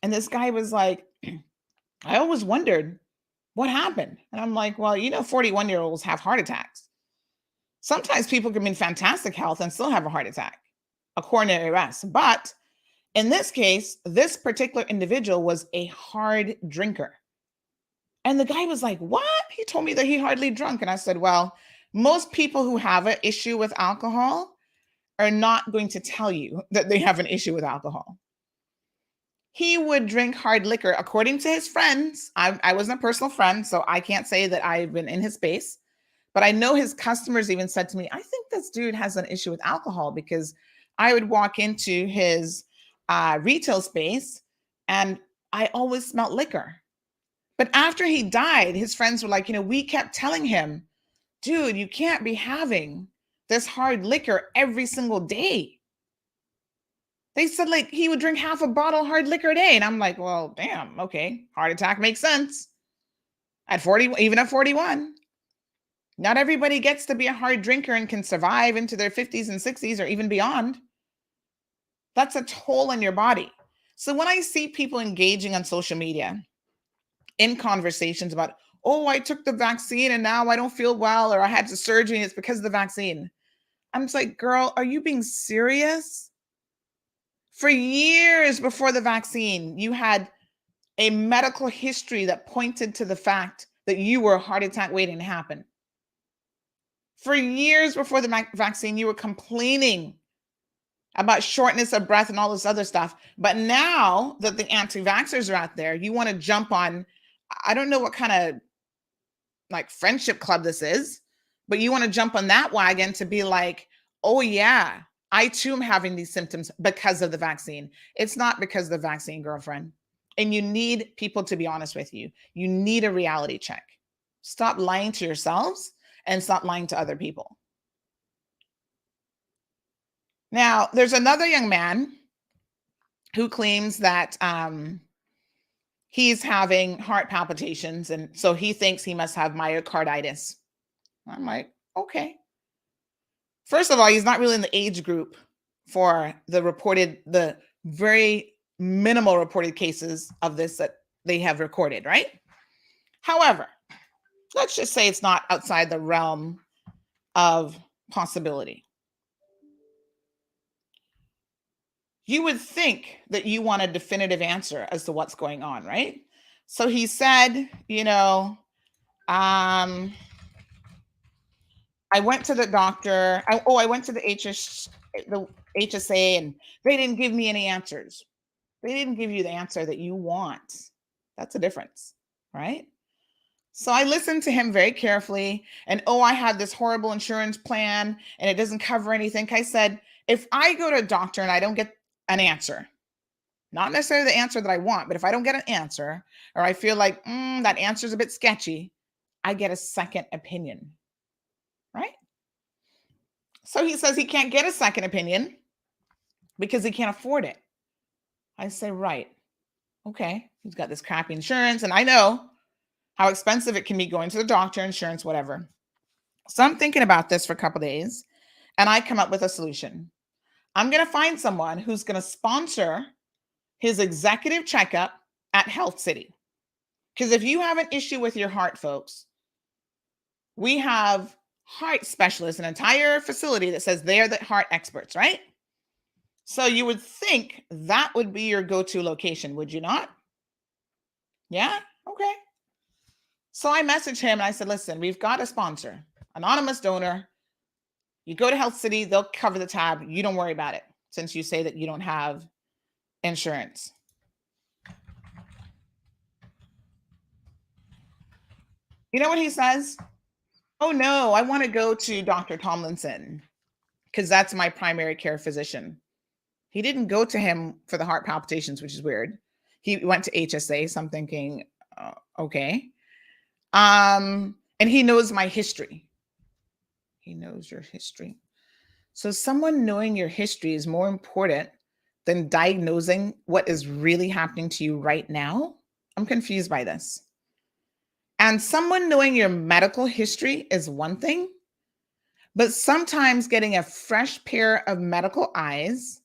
And this guy was like, I always wondered what happened. And I'm like, well, 41-year-olds have heart attacks. Sometimes people can be in fantastic health and still have a heart attack, a coronary arrest. But in this case, this particular individual was a hard drinker. And the guy was like, what? He told me that he hardly drunk. And I said, well, most people who have an issue with alcohol are not going to tell you that they have an issue with alcohol. He would drink hard liquor, according to his friends. I wasn't a personal friend, so I can't say that I've been in his space. But I know his customers even said to me, I think this dude has an issue with alcohol, because I would walk into his retail space and I always smelled liquor. But after he died, his friends were like, we kept telling him, dude, you can't be having this hard liquor every single day. They said like he would drink half a bottle of hard liquor a day. And I'm like, well, damn, okay. Heart attack makes sense. At 40, even at 41. Not everybody gets to be a hard drinker and can survive into their 50s and 60s or even beyond. That's a toll on your body. So when I see people engaging on social media in conversations about, oh, I took the vaccine and now I don't feel well, or I had the surgery and it's because of the vaccine. I'm just like, girl, are you being serious? For years before the vaccine, you had a medical history that pointed to the fact that you were a heart attack waiting to happen. For years before the vaccine, you were complaining about shortness of breath and all this other stuff. But now that the anti-vaxxers are out there, you want to jump on, I don't know what kind of like friendship club this is, but you want to jump on that wagon to be like, oh yeah, I too am having these symptoms because of the vaccine. It's not because of the vaccine, girlfriend. And you need people to be honest with you. You need a reality check. Stop lying to yourselves and stop lying to other people. Now, there's another young man who claims that he's having heart palpitations, and so he thinks he must have myocarditis. I'm like, okay. First of all, he's not really in the age group for the very minimal reported cases of this that they have recorded, right? However, let's just say it's not outside the realm of possibility. You would think that you want a definitive answer as to what's going on, right? So he said, I went to the doctor. I went to the HSA, and they didn't give me any answers. They didn't give you the answer that you want. That's a difference, right? So I listened to him very carefully, and I have this horrible insurance plan and it doesn't cover anything. I said, if I go to a doctor and I don't get an answer, not necessarily the answer that I want, but if I don't get an answer, or I feel like that answer is a bit sketchy, I get a second opinion, right? So he says he can't get a second opinion because he can't afford it. I say, right. Okay. He's got this crappy insurance, and I know how expensive it can be going to the doctor, insurance, whatever. So I'm thinking about this for a couple of days, and I come up with a solution. I'm going to find someone who's going to sponsor his executive checkup at Health City. Because if you have an issue with your heart, folks, we have heart specialists, an entire facility that says they're the heart experts, right? So you would think that would be your go-to location, would you not? Yeah? Okay. So I messaged him and I said, listen, we've got a sponsor, anonymous donor. You go to Health City, they'll cover the tab. You don't worry about it since you say that you don't have insurance. You know what he says? Oh no, I want to go to Dr. Tomlinson because that's my primary care physician. He didn't go to him for the heart palpitations, which is weird. He went to HSA, so I'm thinking, okay. And he knows my history. He knows your history. So someone knowing your history is more important than diagnosing what is really happening to you right now? I'm confused by this. And someone knowing your medical history is one thing, But sometimes getting a fresh pair of medical eyes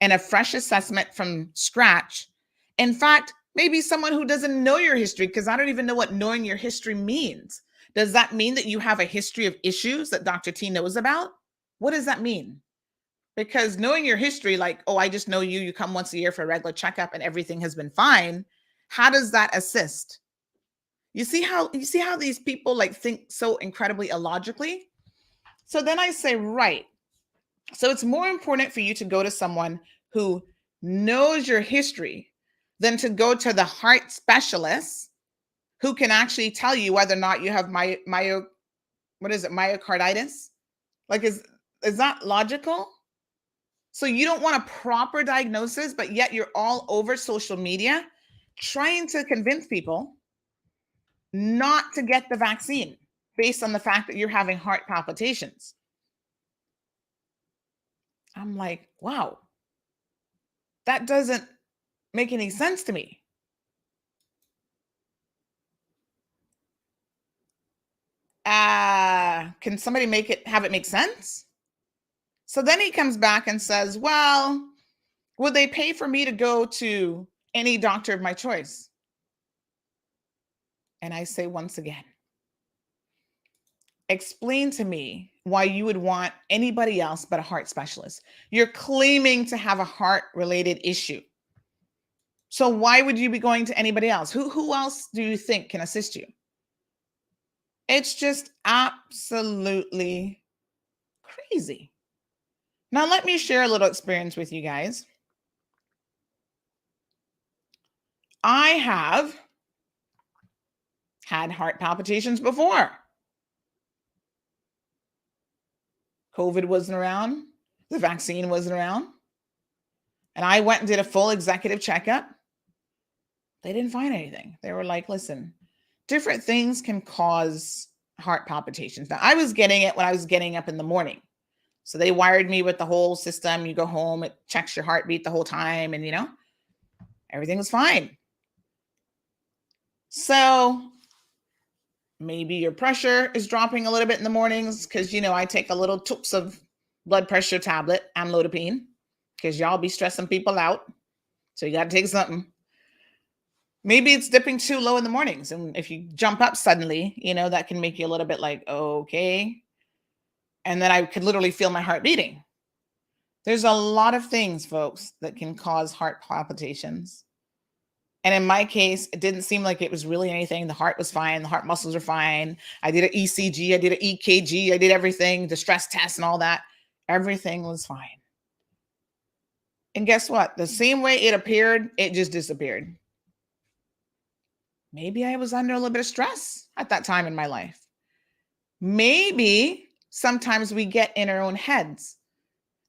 and a fresh assessment from scratch, in fact, maybe someone who doesn't know your history, because I don't even know what knowing your history means. Does that mean that you have a history of issues that Dr. T knows about? What does that mean? Because knowing your history, like, oh, I just know you come once a year for a regular checkup and everything has been fine. How does that assist? You see how these people like think so incredibly illogically? So then I say, right. So it's more important for you to go to someone who knows your history than to go to the heart specialist who can actually tell you whether or not you have myocarditis. Like, is that logical? So you don't want a proper diagnosis, but yet you're all over social media trying to convince people not to get the vaccine based on the fact that you're having heart palpitations. I'm like, wow, that doesn't make any sense to me. Can somebody have it make sense? So then he comes back and says, well, would they pay for me to go to any doctor of my choice? And I say once again, explain to me why you would want anybody else but a heart specialist. You're claiming to have a heart-related issue. So why would you be going to anybody else? Who else do you think can assist you? It's just absolutely crazy. Now, let me share a little experience with you guys. I have had heart palpitations before. COVID wasn't around. The vaccine wasn't around. And I went and did a full executive checkup. They didn't find anything. They were like, listen, different things can cause heart palpitations. Now, I was getting it when I was getting up in the morning. So they wired me with the whole system. You go home, it checks your heartbeat the whole time, and everything was fine. So maybe your pressure is dropping a little bit in the mornings because, I take a little tubes of blood pressure tablet, amlodipine, because y'all be stressing people out. So you got to take something. Maybe it's dipping too low in the mornings. And if you jump up suddenly, that can make you a little bit like, okay. And then I could literally feel my heart beating. There's a lot of things, folks, that can cause heart palpitations. And in my case, it didn't seem like it was really anything. The heart was fine. The heart muscles are fine. I did an ECG. I did an EKG. I did everything, the stress test and all that. Everything was fine. And guess what? The same way it appeared, it just disappeared. Maybe I was under a little bit of stress at that time in my life. Maybe sometimes we get in our own heads.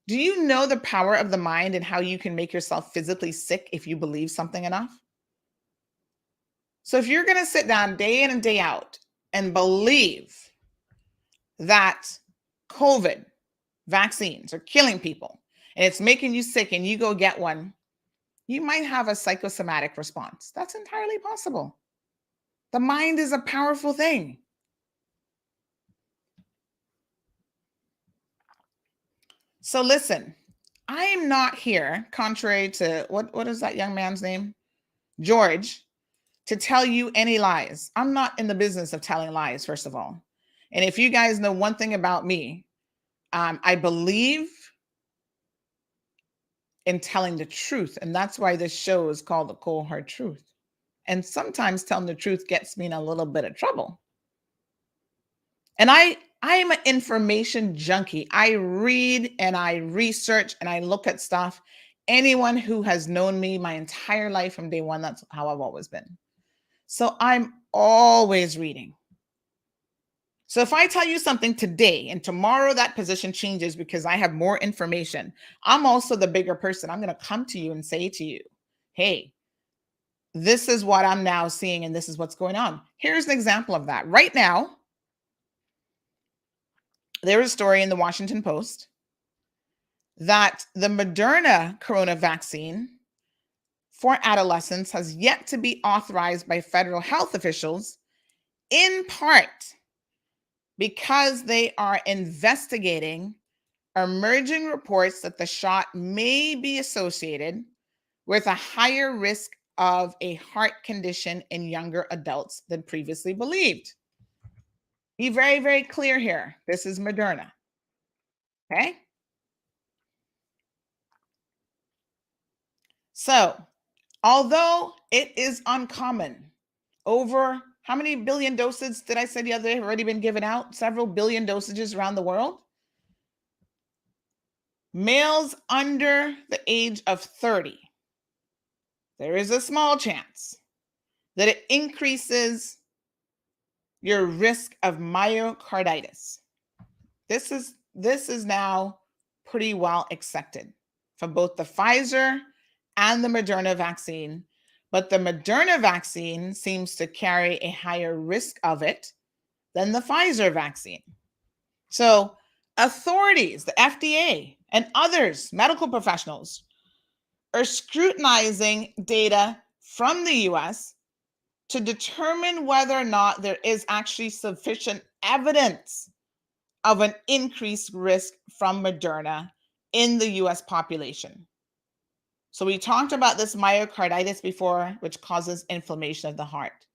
Do you know the power of the mind and how you can make yourself physically sick if you believe something enough? So if you're going to sit down day in and day out and believe that COVID vaccines are killing people and it's making you sick and you go get one, you might have a psychosomatic response. That's entirely possible. The mind is a powerful thing. So listen, I am not here, contrary to what is that young man's name? George, to tell you any lies. I'm not in the business of telling lies, first of all. And if you guys know one thing about me, I believe in telling the truth. And that's why this show is called The Cold Hard Truth. And sometimes telling the truth gets me in a little bit of trouble. And I am an information junkie. I read and I research and I look at stuff. Anyone who has known me my entire life from day one, that's how I've always been. So I'm always reading. So if I tell you something today and tomorrow that position changes because I have more information, I'm also the bigger person. I'm going to come to you and say to you, hey, this is what I'm now seeing and this is what's going on. Here's an example of that. Right now, there is a story in the Washington Post that the Moderna corona vaccine for adolescents has yet to be authorized by federal health officials, in part because they are investigating emerging reports that the shot may be associated with a higher risk of a heart condition in younger adults than previously believed. Be very, very clear here. This is Moderna. Okay? So, although it is uncommon, over how many billion doses did I say the other day have already been given out? Several billion dosages around the world. Males under the age of 30, there is a small chance that it increases your risk of myocarditis. This is now pretty well accepted from both the Pfizer and the Moderna vaccine, but the Moderna vaccine seems to carry a higher risk of it than the Pfizer vaccine. So authorities, the FDA and others, medical professionals, are scrutinizing data from the US to determine whether or not there is actually sufficient evidence of an increased risk from Moderna in the US population. So we talked about this myocarditis before, which causes inflammation of the heart.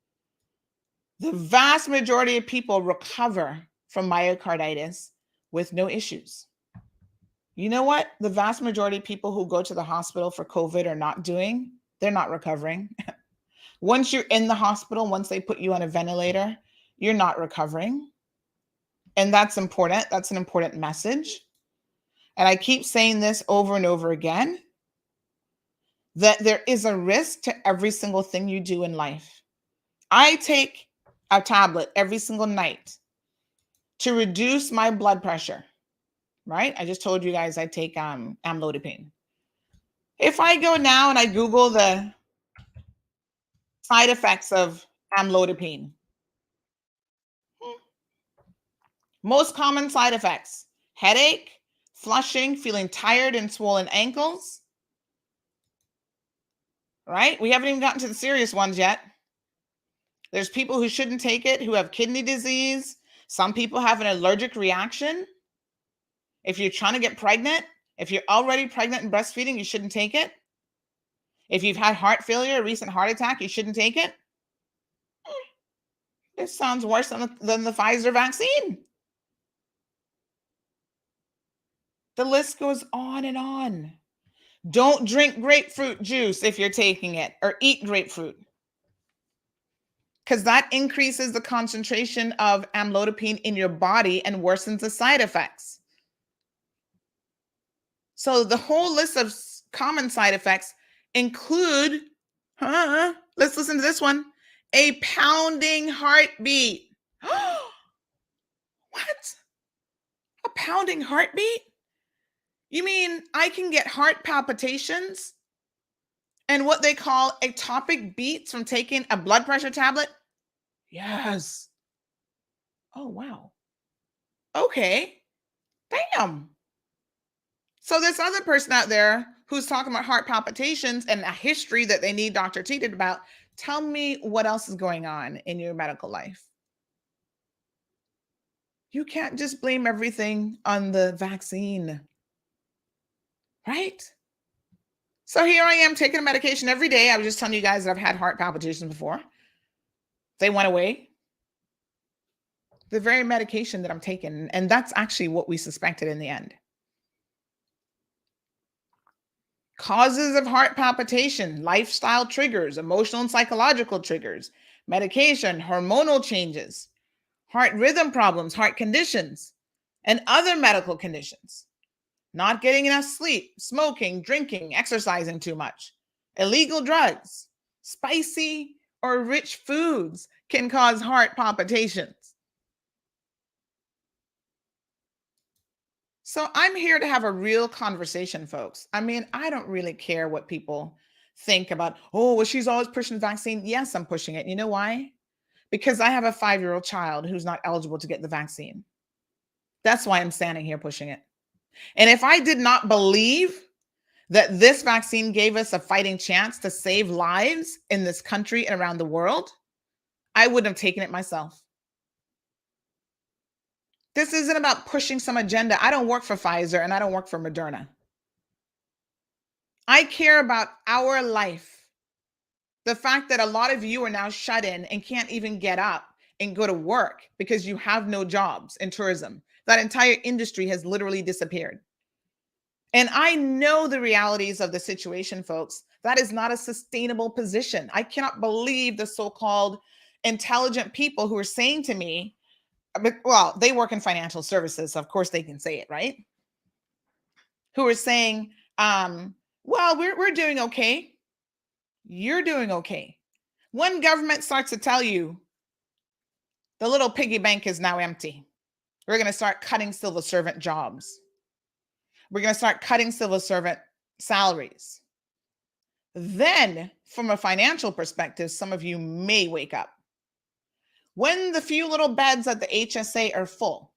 The vast majority of people recover from myocarditis with no issues. You know what? The vast majority of people who go to the hospital for COVID are not doing? They're not recovering. Once you're in the hospital, once they put you on a ventilator, you're not recovering. And that's important. That's an important message. And I keep saying this over and over again, that there is a risk to every single thing you do in life. I take a tablet every single night to reduce my blood pressure, right? I just told you guys I take amlodipine. If I go now and I Google the side effects of amlodipine, most common side effects: headache, flushing, feeling tired and swollen ankles, right? We haven't even gotten to the serious ones yet. There's people who shouldn't take it who have kidney disease. Some people have an allergic reaction. If you're trying to get pregnant, if you're already pregnant and breastfeeding, you shouldn't take it. If you've had heart failure, a recent heart attack, you shouldn't take it. This sounds worse than the Pfizer vaccine. The list goes on and on. Don't drink grapefruit juice if you're taking it, or eat grapefruit, because that increases the concentration of amlodipine in your body and worsens the side effects. So the whole list of common side effects include, let's listen to this one, a pounding heartbeat. What? A pounding heartbeat? You mean I can get heart palpitations and what they call ectopic beats from taking a blood pressure tablet? Yes. Oh, wow. Okay. Damn. So this other person out there who's talking about heart palpitations and a history that they need doctor treated about, tell me what else is going on in your medical life. You can't just blame everything on the vaccine, right? So here I am taking a medication every day. I was just telling you guys that I've had heart palpitations before. They went away. The very medication that I'm taking, and that's actually what we suspected in the end. Causes of heart palpitation: lifestyle triggers, emotional and psychological triggers, medication, hormonal changes, heart rhythm problems, heart conditions, and other medical conditions. Not getting enough sleep, smoking, drinking, exercising too much, illegal drugs, spicy or rich foods can cause heart palpitations. So I'm here to have a real conversation, folks. I mean, I don't really care what people think about, oh, well, she's always pushing the vaccine. Yes, I'm pushing it. You know why? Because I have a 5-year-old child who's not eligible to get the vaccine. That's why I'm standing here pushing it. And if I did not believe that this vaccine gave us a fighting chance to save lives in this country and around the world, I wouldn't have taken it myself. This isn't about pushing some agenda. I don't work for Pfizer and I don't work for Moderna. I care about our life. The fact that a lot of you are now shut in and can't even get up and go to work because you have no jobs in tourism. That entire industry has literally disappeared. And I know the realities of the situation, folks. That is not a sustainable position. I cannot believe the so-called intelligent people who are saying to me, well, they work in financial services, so of course they can say it, right? Who are saying, well, we're doing okay. You're doing okay. When government starts to tell you the little piggy bank is now empty, we're going to start cutting civil servant jobs. We're going to start cutting civil servant salaries. Then, from a financial perspective, some of you may wake up. When the few little beds at the HSA are full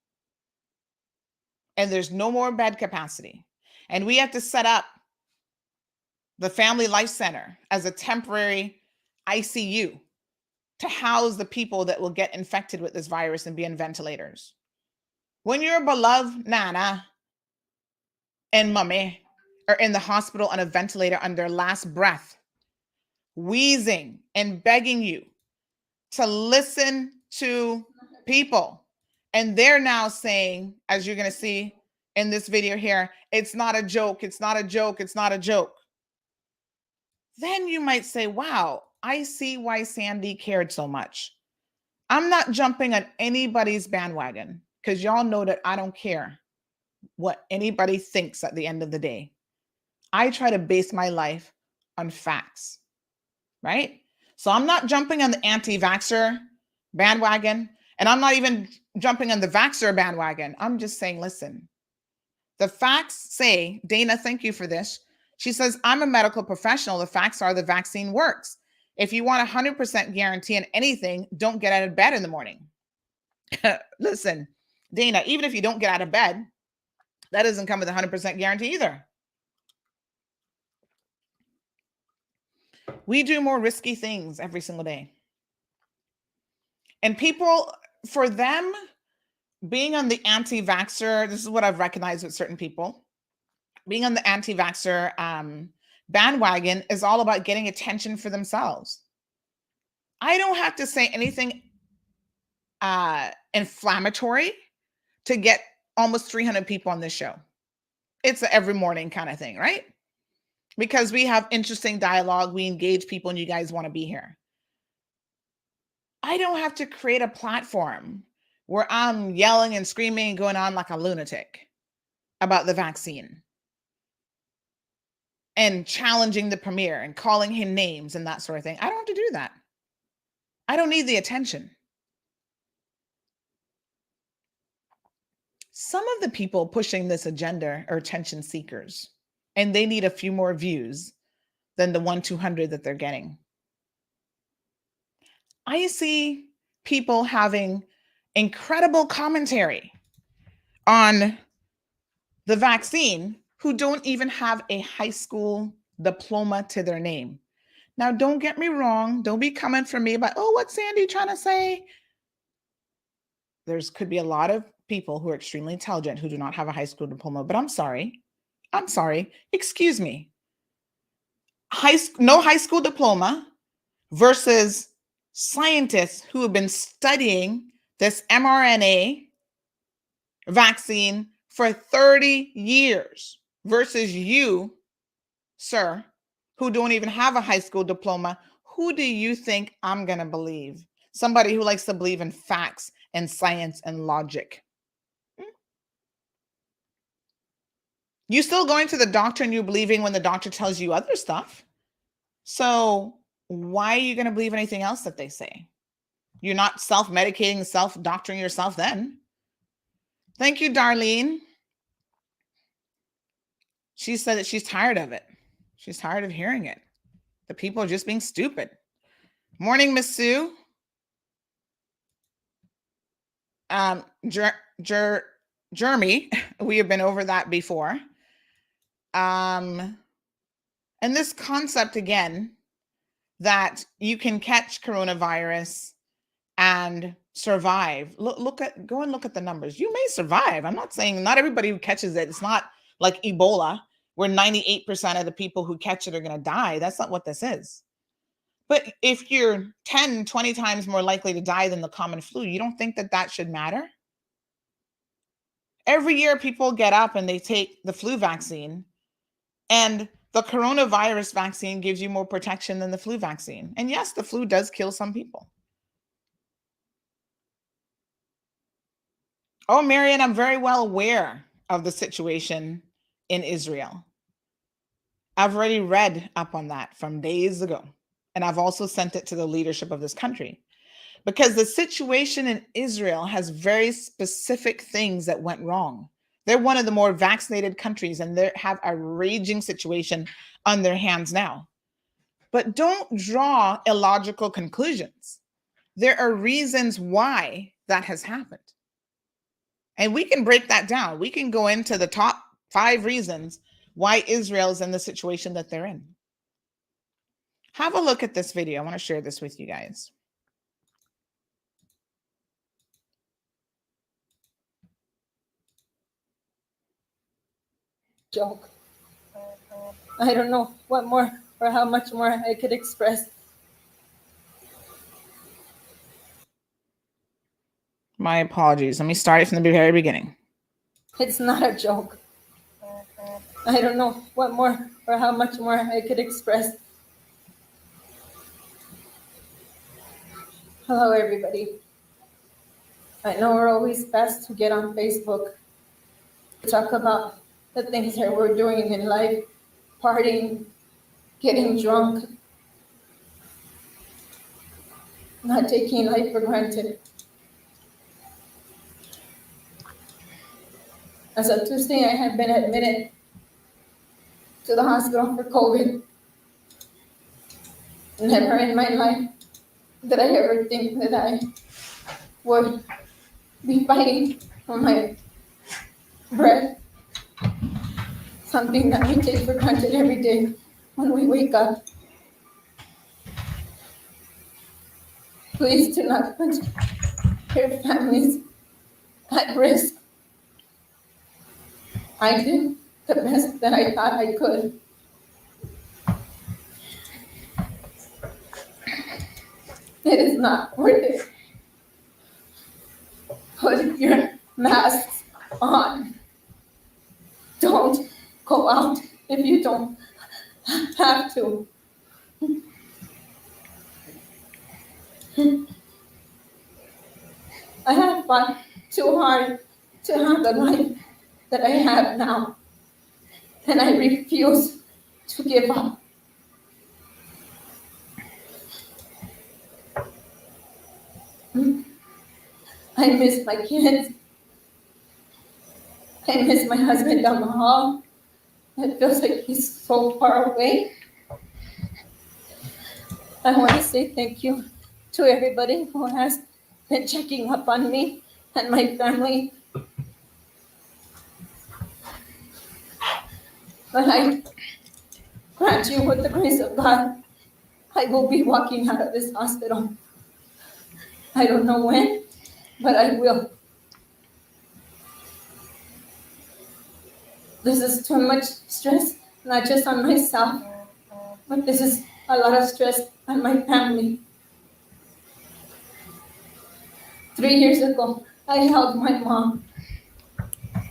and there's no more bed capacity, and we have to set up the Family Life Center as a temporary ICU to house the people that will get infected with this virus and be on ventilators. When your beloved Nana and Mommy are in the hospital on a ventilator on their last breath, wheezing and begging you to listen to people. And they're now saying, as you're going to see in this video here, it's not a joke, it's not a joke, it's not a joke. Then you might say, wow, I see why Sandy cared so much. I'm not jumping on anybody's bandwagon because y'all know that I don't care what anybody thinks at the end of the day. I try to base my life on facts, right? So I'm not jumping on the anti-vaxxer bandwagon, and I'm not even jumping on the vaxxer bandwagon. I'm just saying, listen, the facts say, Dana, thank you for this. She says, I'm a medical professional. The facts are the vaccine works. If you want 100% guarantee on anything, don't get out of bed in the morning. Listen, Dana, even if you don't get out of bed, that doesn't come with 100% guarantee either. We do more risky things every single day. And people, for them, being on the anti-vaxxer, this is what I've recognized with certain people, being on the anti-vaxxer bandwagon is all about getting attention for themselves. I don't have to say anything inflammatory to get almost 300 people on this show. It's an every morning kind of thing, right? Because we have interesting dialogue, we engage people, and you guys want to be here. I don't have to create a platform where I'm yelling and screaming and going on like a lunatic about the vaccine and challenging the premier and calling him names and that sort of thing. I don't have to do that. I don't need the attention. Some of the people pushing this agenda are attention seekers, and they need a few more views than the 1-200 that they're getting. I see people having incredible commentary on the vaccine who don't even have a high school diploma to their name. Now, don't get me wrong. Don't be coming for me about, oh, what's Sandy trying to say? There's could be a lot of people who are extremely intelligent who do not have a high school diploma, but I'm sorry. Excuse me. No high school diploma versus scientists who have been studying this mRNA vaccine for 30 years versus you, sir, who don't even have a high school diploma. Who do you think I'm going to believe? Somebody who likes to believe in facts and science and logic. You still going to the doctor and you believing when the doctor tells you other stuff. So why are you going to believe anything else that they say? You're not self-medicating, self-doctoring yourself then. Thank you, Darlene. She said that she's tired of it. She's tired of hearing it. The people are just being stupid. Morning, Miss Sue. Jeremy, we have been over that before. And this concept again, that you can catch coronavirus and survive. Go and look at the numbers. You may survive. I'm not saying not everybody who catches it. It's not like Ebola, where 98% of the people who catch it are going to die. That's not what this is. But if you're 10, 20 times more likely to die than the common flu, you don't think that that should matter? Every year, people get up and they take the flu vaccine, and the coronavirus vaccine gives you more protection than the flu vaccine. And yes, the flu does kill some people. Oh, Marian, I'm very well aware of the situation in Israel. I've already read up on that from days ago. And I've also sent it to the leadership of this country, because the situation in Israel has very specific things that went wrong. They're one of the more vaccinated countries, and they have a raging situation on their hands now. But don't draw illogical conclusions. There are reasons why that has happened. And we can break that down. We can go into the top 5 reasons why Israel is in the situation that they're in. Have a look at this video. I want to share this with you guys. Joke. I don't know what more or how much more I could express. My apologies. Let me start it from the very beginning. It's not a joke. I don't know what more or how much more I could express. Hello, everybody. I know we're always fast to get on Facebook to talk about the things that we're doing in life, partying, getting drunk, not taking life for granted. As of Tuesday, I had been admitted to the hospital for COVID. Never in my life did I ever think that I would be fighting for my breath, something that we take for granted every day when we wake up. Please do not put your families at risk. I did the best that I thought I could. It is not worth it. Put your masks on. Don't go out if you don't have to. I have fought too hard to have the life that I have now, and I refuse to give up. I miss my kids. I miss my husband down the hall. It feels like he's so far away. I want to say thank you to everybody who has been checking up on me and my family. But I grant you, with the grace of God, I will be walking out of this hospital. I don't know when, but I will. This is too much stress, not just on myself, but this is a lot of stress on my family. 3 years ago, I held my mom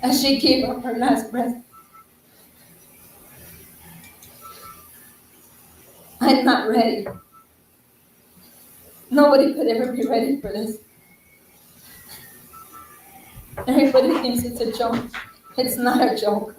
as she gave up her last breath. I'm not ready. Nobody could ever be ready for this. Everybody thinks it's a joke. It's not a joke.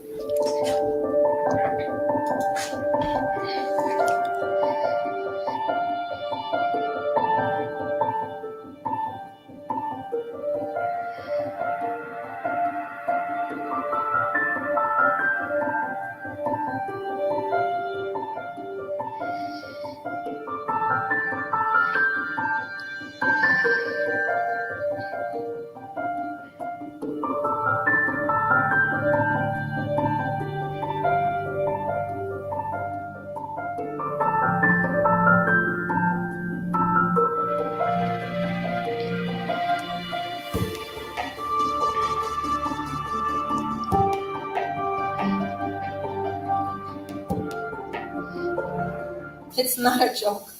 It's not a joke.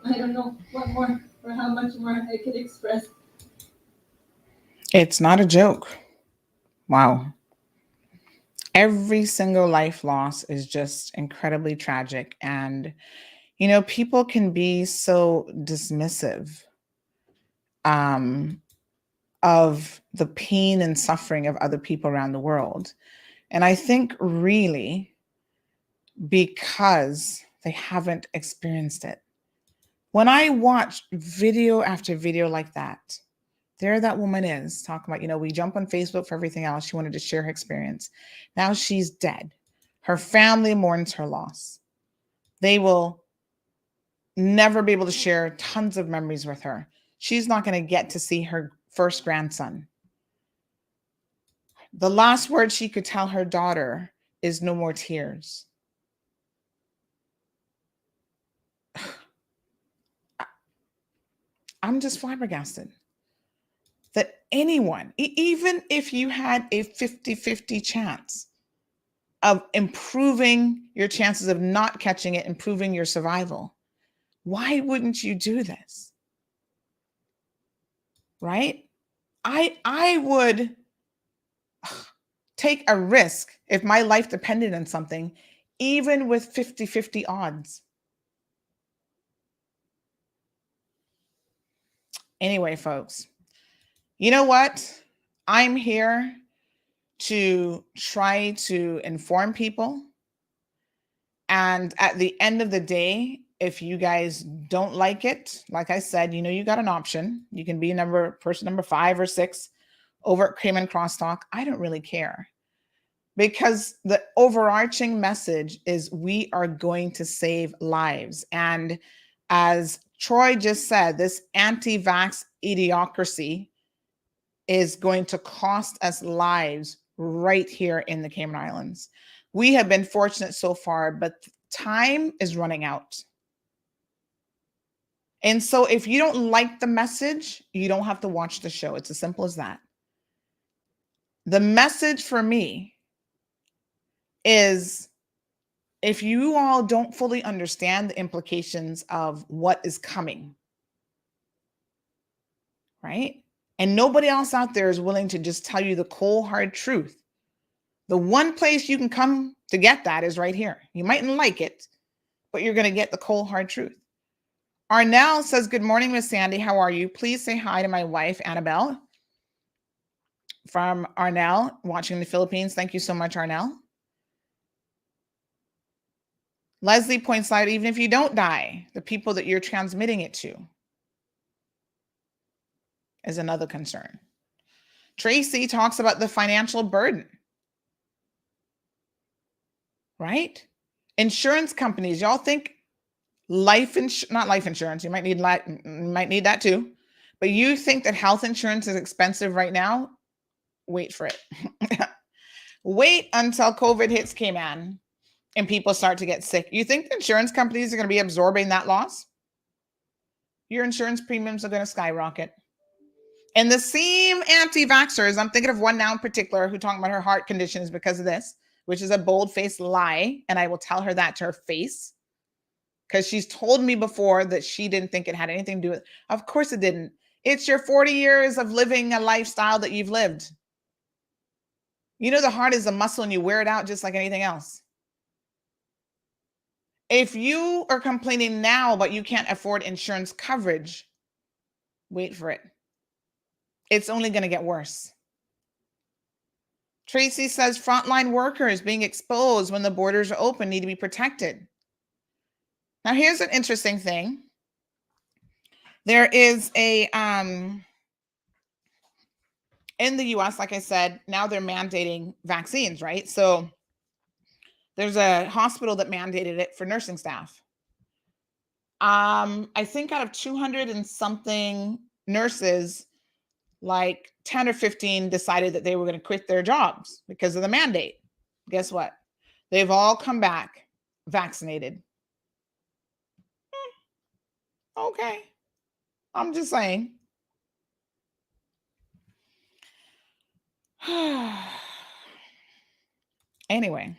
I don't know what more or how much more I could express. It's not a joke. Wow. Every single life loss is just incredibly tragic. And, people can be so dismissive of the pain and suffering of other people around the world. And I think really because they haven't experienced it. When I watch video after video like that, there that woman is talking about, we jump on Facebook for everything else. She wanted to share her experience. Now she's dead. Her family mourns her loss. They will never be able to share tons of memories with her. She's not going to get to see her first grandson. The last word she could tell her daughter is no more tears. I'm just flabbergasted that anyone, even if you had a 50-50 chance of improving your chances of not catching it, improving your survival, why wouldn't you do this? Right? I would take a risk if my life depended on something, even with 50-50 odds. Anyway, folks, you know what? I'm here to try to inform people. And at the end of the day, if you guys don't like it, like I said, you got an option. You can be person number 5 or 6 over at Cayman Crosstalk. I don't really care. Because the overarching message is we are going to save lives. And as Troy just said, this anti-vax idiocracy is going to cost us lives right here in the Cayman Islands. We have been fortunate so far, but time is running out. And so if you don't like the message, you don't have to watch the show. It's as simple as that. The message for me is if you all don't fully understand the implications of what is coming, right? And nobody else out there is willing to just tell you the cold, hard truth. The one place you can come to get that is right here. You mightn't like it, but you're going to get the cold, hard truth. Arnell says, good morning, Miss Sandy. How are you? Please say hi to my wife, Annabelle. From Arnell, watching the Philippines. Thank you so much, Arnell. Leslie points out, even if you don't die, the people that you're transmitting it to is another concern. Tracy talks about the financial burden, right? Insurance companies, y'all think not life insurance, you might need that too, but you think that health insurance is expensive right now? Wait for it. Wait until COVID hits Cayman and people start to get sick. You think the insurance companies are going to be absorbing that loss? Your insurance premiums are going to skyrocket. And the same anti-vaxxers, I'm thinking of one now in particular who talking about her heart conditions because of this, which is a bold-faced lie. And I will tell her that to her face because she's told me before that she didn't think it had anything to do with it. Of course it didn't. It's your 40 years of living a lifestyle that you've lived. The heart is a muscle and you wear it out just like anything else. If you are complaining now, but you can't afford insurance coverage, wait for it. It's only going to get worse. Tracy says frontline workers being exposed when the borders are open need to be protected. Now, here's an interesting thing. There is in the US, like I said, now they're mandating vaccines, right? So there's a hospital that mandated it for nursing staff. I think out of 200 and something nurses, like 10 or 15 decided that they were going to quit their jobs because of the mandate. Guess what? They've all come back vaccinated. Okay. I'm just saying. Anyway.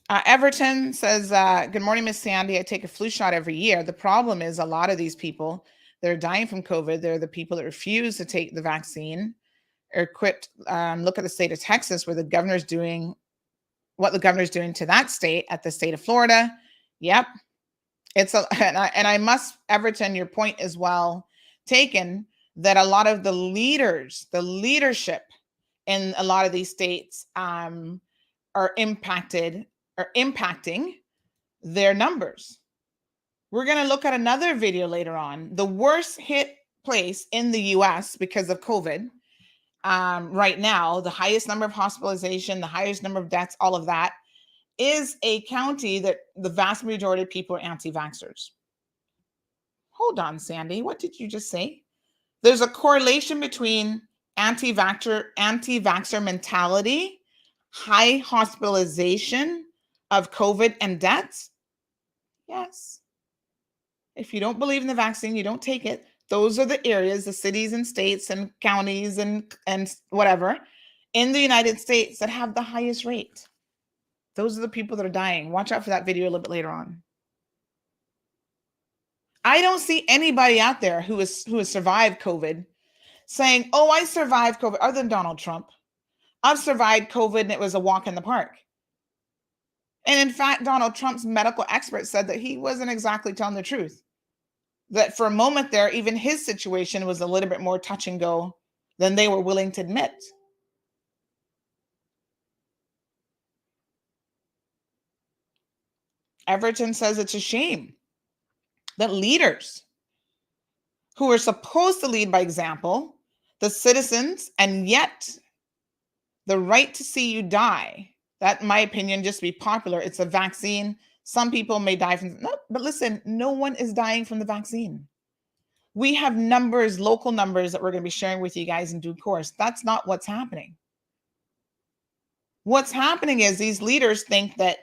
Everton says, good morning, Miss Sandy. I take a flu shot every year. The problem is a lot of these people that are dying from COVID, they're the people that refuse to take the vaccine or equipped. Look at the state of Texas, where the governor's doing what the governor's doing to that state at the state of Florida. Yep. And I must, Everton, your point is well taken, that a lot of the leadership in a lot of these states are impacting their numbers. We're going to look at another video later on. The worst hit place in the US because of COVID right now, the highest number of hospitalization, the highest number of deaths, all of that, is a county that the vast majority of people are anti-vaxxers. Hold on, Sandy. What did you just say? There's a correlation between anti-vaxxer mentality, high hospitalization of COVID, and deaths? Yes. If you don't believe in the vaccine, you don't take it. Those are the areas, the cities and states and counties and whatever in the United States that have the highest rate. Those are the people that are dying. Watch out for that video a little bit later on. I don't see anybody out there who has survived COVID saying, oh, I survived COVID, other than Donald Trump. I've survived COVID and it was a walk in the park. And in fact, Donald Trump's medical expert said that he wasn't exactly telling the truth. That for a moment there, even his situation was a little bit more touch and go than they were willing to admit. Everton says it's a shame that leaders who are supposed to lead by example, the citizens, and yet the right to see you die, that, in my opinion, just to be popular, it's a vaccine. Some people may die from, no, but listen, no one is dying from the vaccine. We have numbers, local numbers that we're going to be sharing with you guys in due course. That's not what's happening. What's happening is these leaders think that,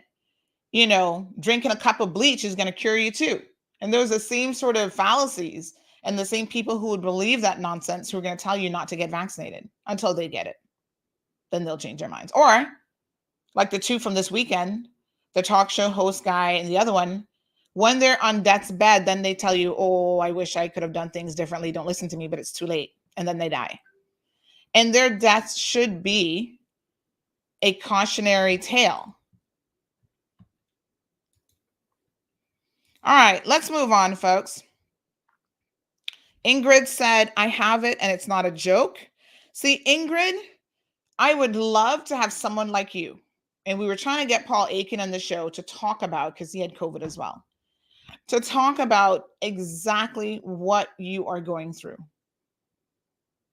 drinking a cup of bleach is going to cure you too. And those are the same sort of fallacies and the same people who would believe that nonsense who are going to tell you not to get vaccinated until they get it. Then they'll change their minds. Or like the two from this weekend, the talk show host guy and the other one, when they're on death's bed, then they tell you, oh, I wish I could have done things differently. Don't listen to me, but it's too late. And then they die. And their deaths should be a cautionary tale. All right, let's move on, folks. Ingrid said, I have it and it's not a joke. See, Ingrid, I would love to have someone like you. And we were trying to get Paul Aiken on the show to talk about, because he had COVID as well, to talk about exactly what you are going through.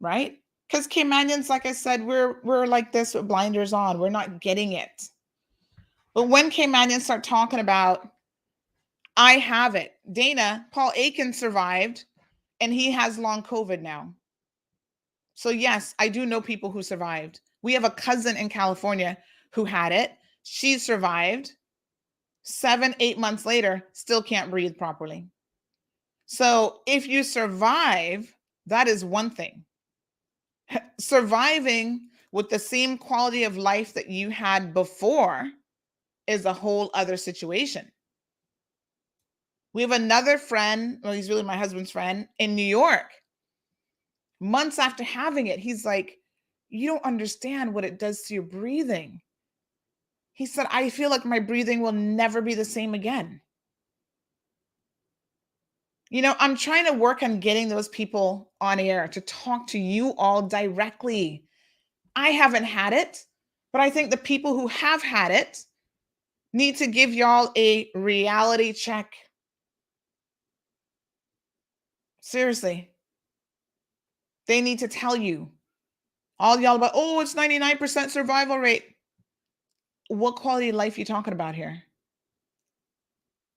Right? Because Caymanians, like I said, we're like this with blinders on. We're not getting it. But when Caymanians start talking about, I have it. Dana, Paul Aiken survived, and he has long COVID now. So yes, I do know people who survived. We have a cousin in California who had it. She survived. 7-8 months later, still can't breathe properly. So if you survive, that is one thing. Surviving with the same quality of life that you had before is a whole other situation. We have another friend, well, he's really my husband's friend, in New York. Months after having it, he's like, you don't understand what it does to your breathing. He said, I feel like my breathing will never be the same again. I'm trying to work on getting those people on air to talk to you all directly. I haven't had it, but I think the people who have had it need to give y'all a reality check. Seriously. They need to tell you. All y'all about, oh, it's 99% survival rate. What quality of life are you talking about here?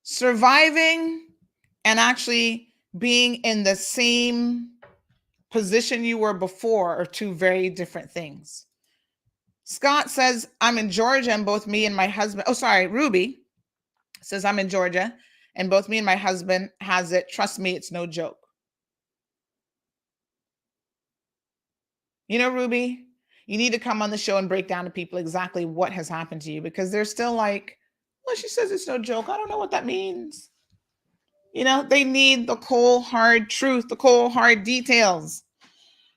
Surviving and actually being in the same position you were before are two very different things. Scott says, I'm in Georgia and both me and my husband, Ruby says, I'm in Georgia and both me and my husband has it. Trust me, it's no joke. Ruby, you need to come on the show and break down to people exactly what has happened to you, because they're still like, Well, she says it's no joke. I don't know what that means. You know, they need the cold, hard truth, the cold, hard details.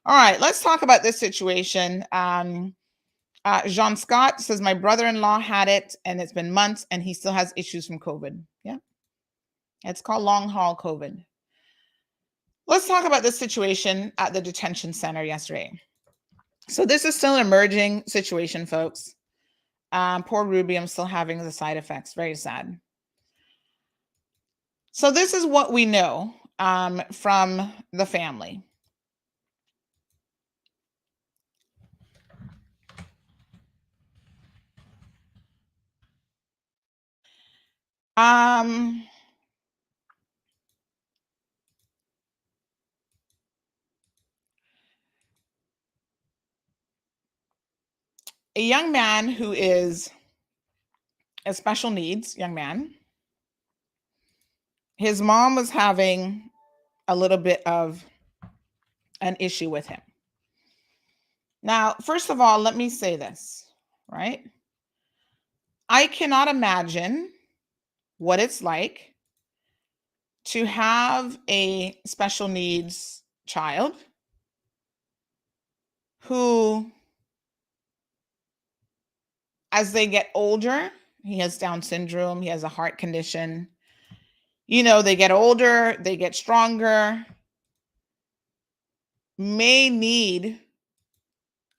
All right, let's talk about this situation. Jean Scott says, my brother-in-law had it and it's been months and he still has issues from COVID. Yeah. It's called long haul COVID. Let's talk about this situation at the detention center yesterday. So this is still an emerging situation, folks. Poor Ruby, I'm still having the side effects. Very sad. So this is what we know from the family. A young man who is a special needs young man. His mom was having a little bit of an issue with him. Now, first of all, let me say this, right? I cannot imagine what it's like to have a special needs child who, as they get older, he has Down syndrome, he has a heart condition. You know, they get older, they get stronger, may need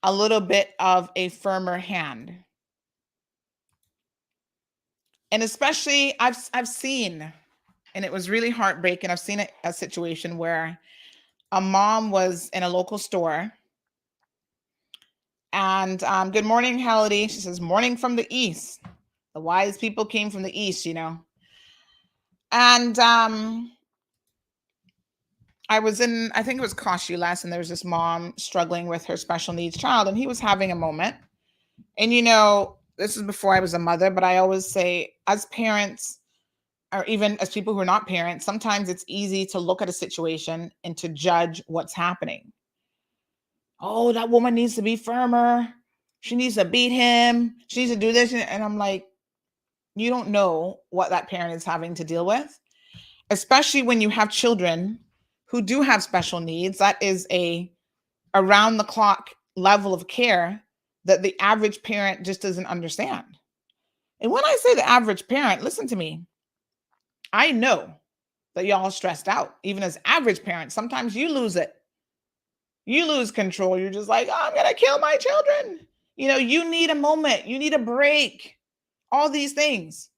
a little bit of a firmer hand. And especially I've seen, and it was really heartbreaking. I've seen a situation where a mom was in a local store and good morning, Halliday. She says, morning from the east. The wise people came from the east, you know. And I was in, I think it was Cost-U-Less, and there was this mom struggling with her special needs child, and he was having a moment. And, you know, this is before I was a mother, but I always say, as parents, or even as people who are not parents, sometimes it's easy to look at a situation and to judge what's happening. Oh, that woman needs to be firmer. She needs to beat him. She needs to do this. And I'm like, you don't know what that parent is having to deal with, especially when you have children who do have special needs. That is a around the clock level of care that the average parent just doesn't understand. And when I say the average parent, listen to me. I know that y'all are stressed out. Even as average parents, sometimes you lose it. You lose control. You're just like, oh, I'm going to kill my children. You know, you need a moment. You need a break. All these things.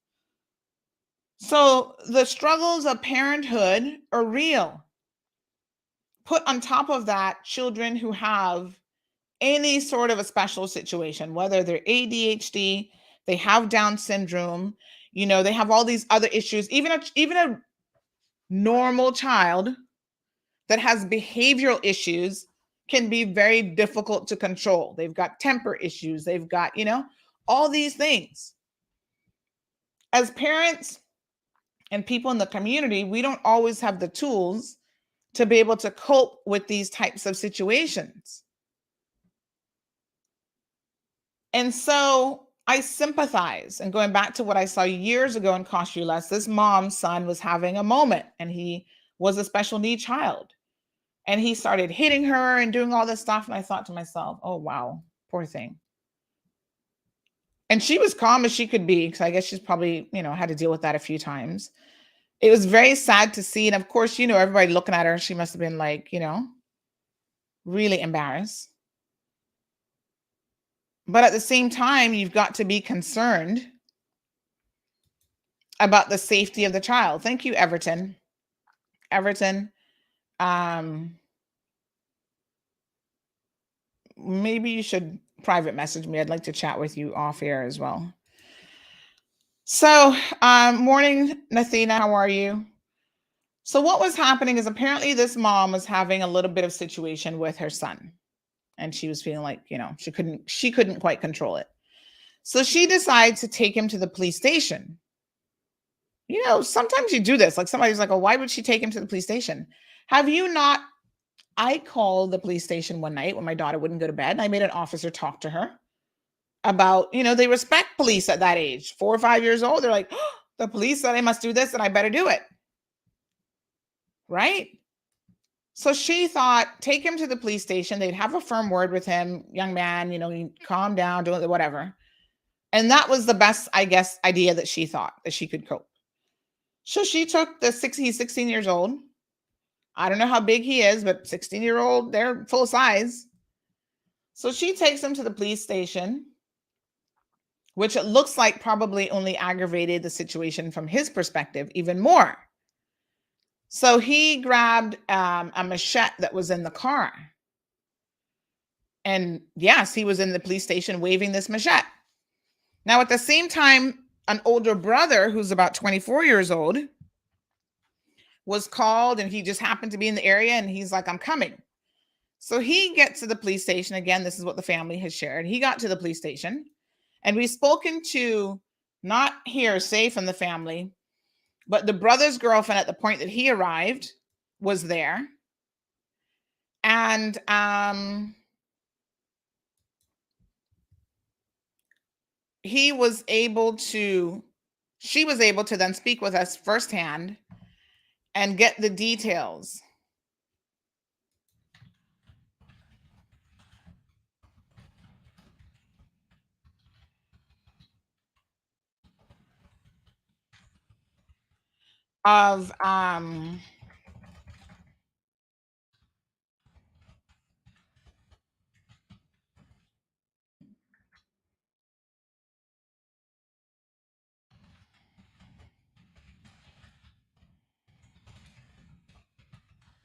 So the struggles of parenthood are real. Put on top of that, children who have any sort of a special situation, whether they're ADHD, they have Down syndrome, you know, they have all these other issues. Even a normal child that has behavioral issues can be very difficult to control. They've got temper issues. They've got, you know, all these things. As parents and people in the community, we don't always have the tools to be able to cope with these types of situations. And so I sympathize. And going back to what I saw years ago in Cost-U-Less, this mom's son was having a moment, and he was a special needs child. And he started hitting her and doing all this stuff. And I thought to myself, oh, wow, poor thing. And she was calm as she could be, because I guess she's probably, you know, had to deal with that a few times. It was very sad to see. And of course, you know, everybody looking at her, she must have been like, you know, really embarrassed. But at the same time, you've got to be concerned about the safety of the child. Thank you, Everton. Everton, maybe you should private message me. I'd like to chat with you off air as well. So, morning, Nathina, how are you? So what was happening is apparently this mom was having a little bit of situation with her son. And she was feeling like, you know, she couldn't quite control it. So she decided to take him to the police station. You know, sometimes you do this. Like somebody's like, oh, why would she take him to the police station? Have you not? I called the police station one night when my daughter wouldn't go to bed. And I made an officer talk to her. about, they respect police at that age, 4 or 5 years old. They're like, oh, the police said I must do this and I better do it. Right? So she thought, take him to the police station. They'd have a firm word with him. Young man, you calm down, do it, whatever. And that was the best, I guess, idea that she thought that she could cope. So she took he's 16 years old. I don't know how big he is, but 16-year-old, they're full size. So she takes him to the police station, which it looks like probably only aggravated the situation from his perspective even more. So he grabbed a machete that was in the car. And yes, he was in the police station waving this machete. Now, at the same time, an older brother who's about 24 years old was called, and he just happened to be in the area, and he's like, I'm coming. So he gets to the police station. Again, this is what the family has shared. He got to the police station, and we've spoken to not hearsay from the family, but the brother's girlfriend at the point that he arrived was there. And she was able to then speak with us firsthand and get the details. Of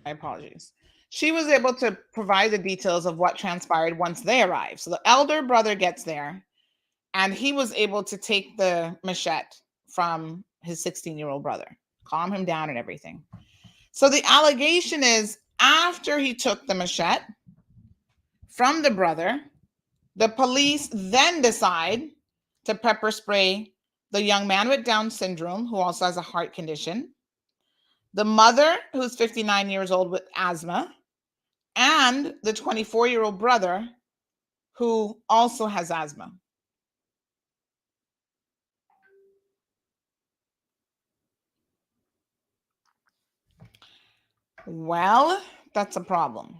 my apologies. She was able to provide the details of what transpired once they arrived. So the elder brother gets there, and he was able to take the machete from his 16-year-old brother, calm him down and everything. So the allegation is, after he took the machete from the brother, the police then decide to pepper spray the young man with Down syndrome, who also has a heart condition, the mother, who's 59 years old with asthma, and the 24-year-old brother, who also has asthma. Well, that's a problem.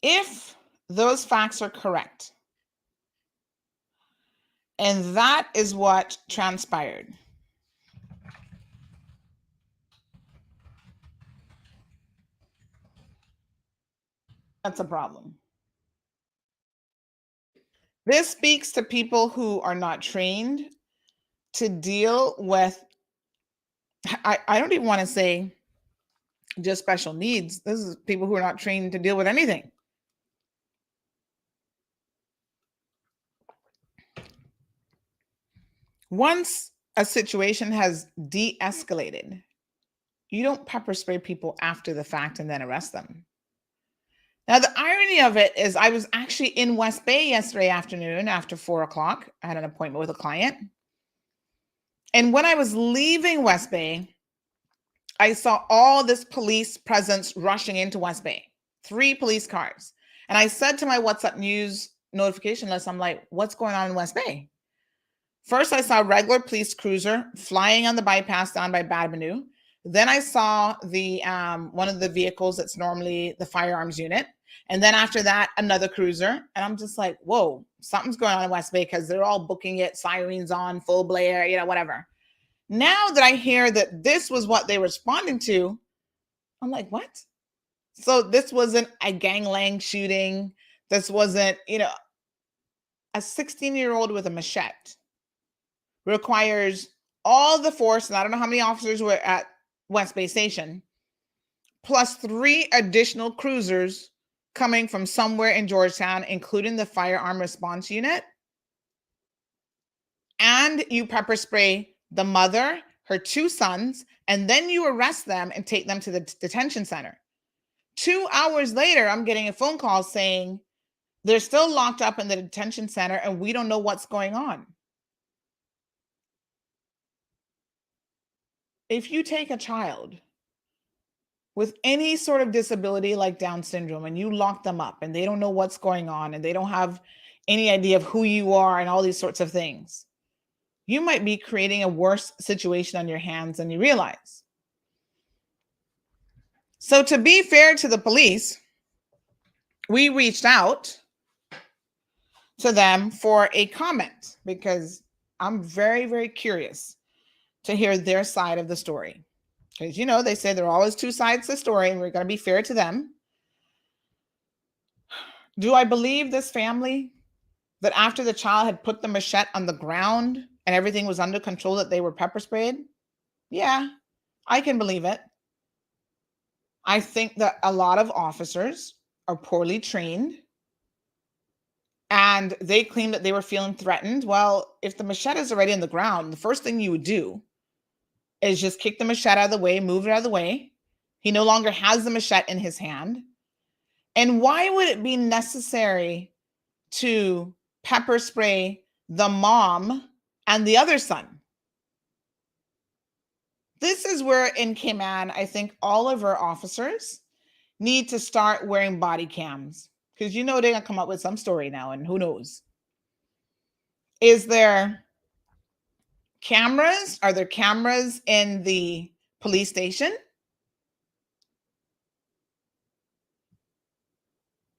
If those facts are correct, and that is what transpired, that's a problem. This speaks to people who are not trained to deal with, I don't even want to say just special needs. This is people who are not trained to deal with anything. Once a situation has de-escalated, you don't pepper spray people after the fact and then arrest them. Now, the irony of it is I was actually in West Bay yesterday afternoon after 4 o'clock. I had an appointment with a client. And when I was leaving West Bay, I saw all this police presence rushing into West Bay, 3 police cars. And I said to my WhatsApp news notification list, I'm like, what's going on in West Bay? First, I saw a regular police cruiser flying on the bypass down by Badmanoo. Then I saw the one of the vehicles that's normally the firearms unit. And then after that, another cruiser. And I'm just like, whoa, something's going on in West Bay, because they're all booking it, sirens on, full blare, whatever. Now that I hear that this was what they were responding to, I'm like, what? So this wasn't a gangland shooting. This wasn't, a 16-year-old with a machete requires all the force, and I don't know how many officers were at West Bay Station, plus 3 additional cruisers coming from somewhere in Georgetown, including the firearm response unit. And you pepper spray the mother, her 2 sons, and then you arrest them and take them to the detention center. 2 hours later, I'm getting a phone call saying they're still locked up in the detention center and we don't know what's going on. If you take a child with any sort of disability like Down syndrome and you lock them up and they don't know what's going on and they don't have any idea of who you are and all these sorts of things, you might be creating a worse situation on your hands than you realize. So to be fair to the police, we reached out to them for a comment because I'm very, very curious to hear their side of the story. Because, you know, they say there are always two sides to the story and we're going to be fair to them. Do I believe this family that after the child had put the machete on the ground and everything was under control that they were pepper sprayed? Yeah, I can believe it. I think that a lot of officers are poorly trained and they claim that they were feeling threatened. Well, if the machete is already on the ground, the first thing you would do is just kick the machete out of the way, move it out of the way. He no longer has the machete in his hand. And why would it be necessary to pepper spray the mom and the other son? This is where in Cayman, I think all of our officers need to start wearing body cams because you know they're gonna come up with some story now and who knows. Is there cameras? Are there cameras in the police station?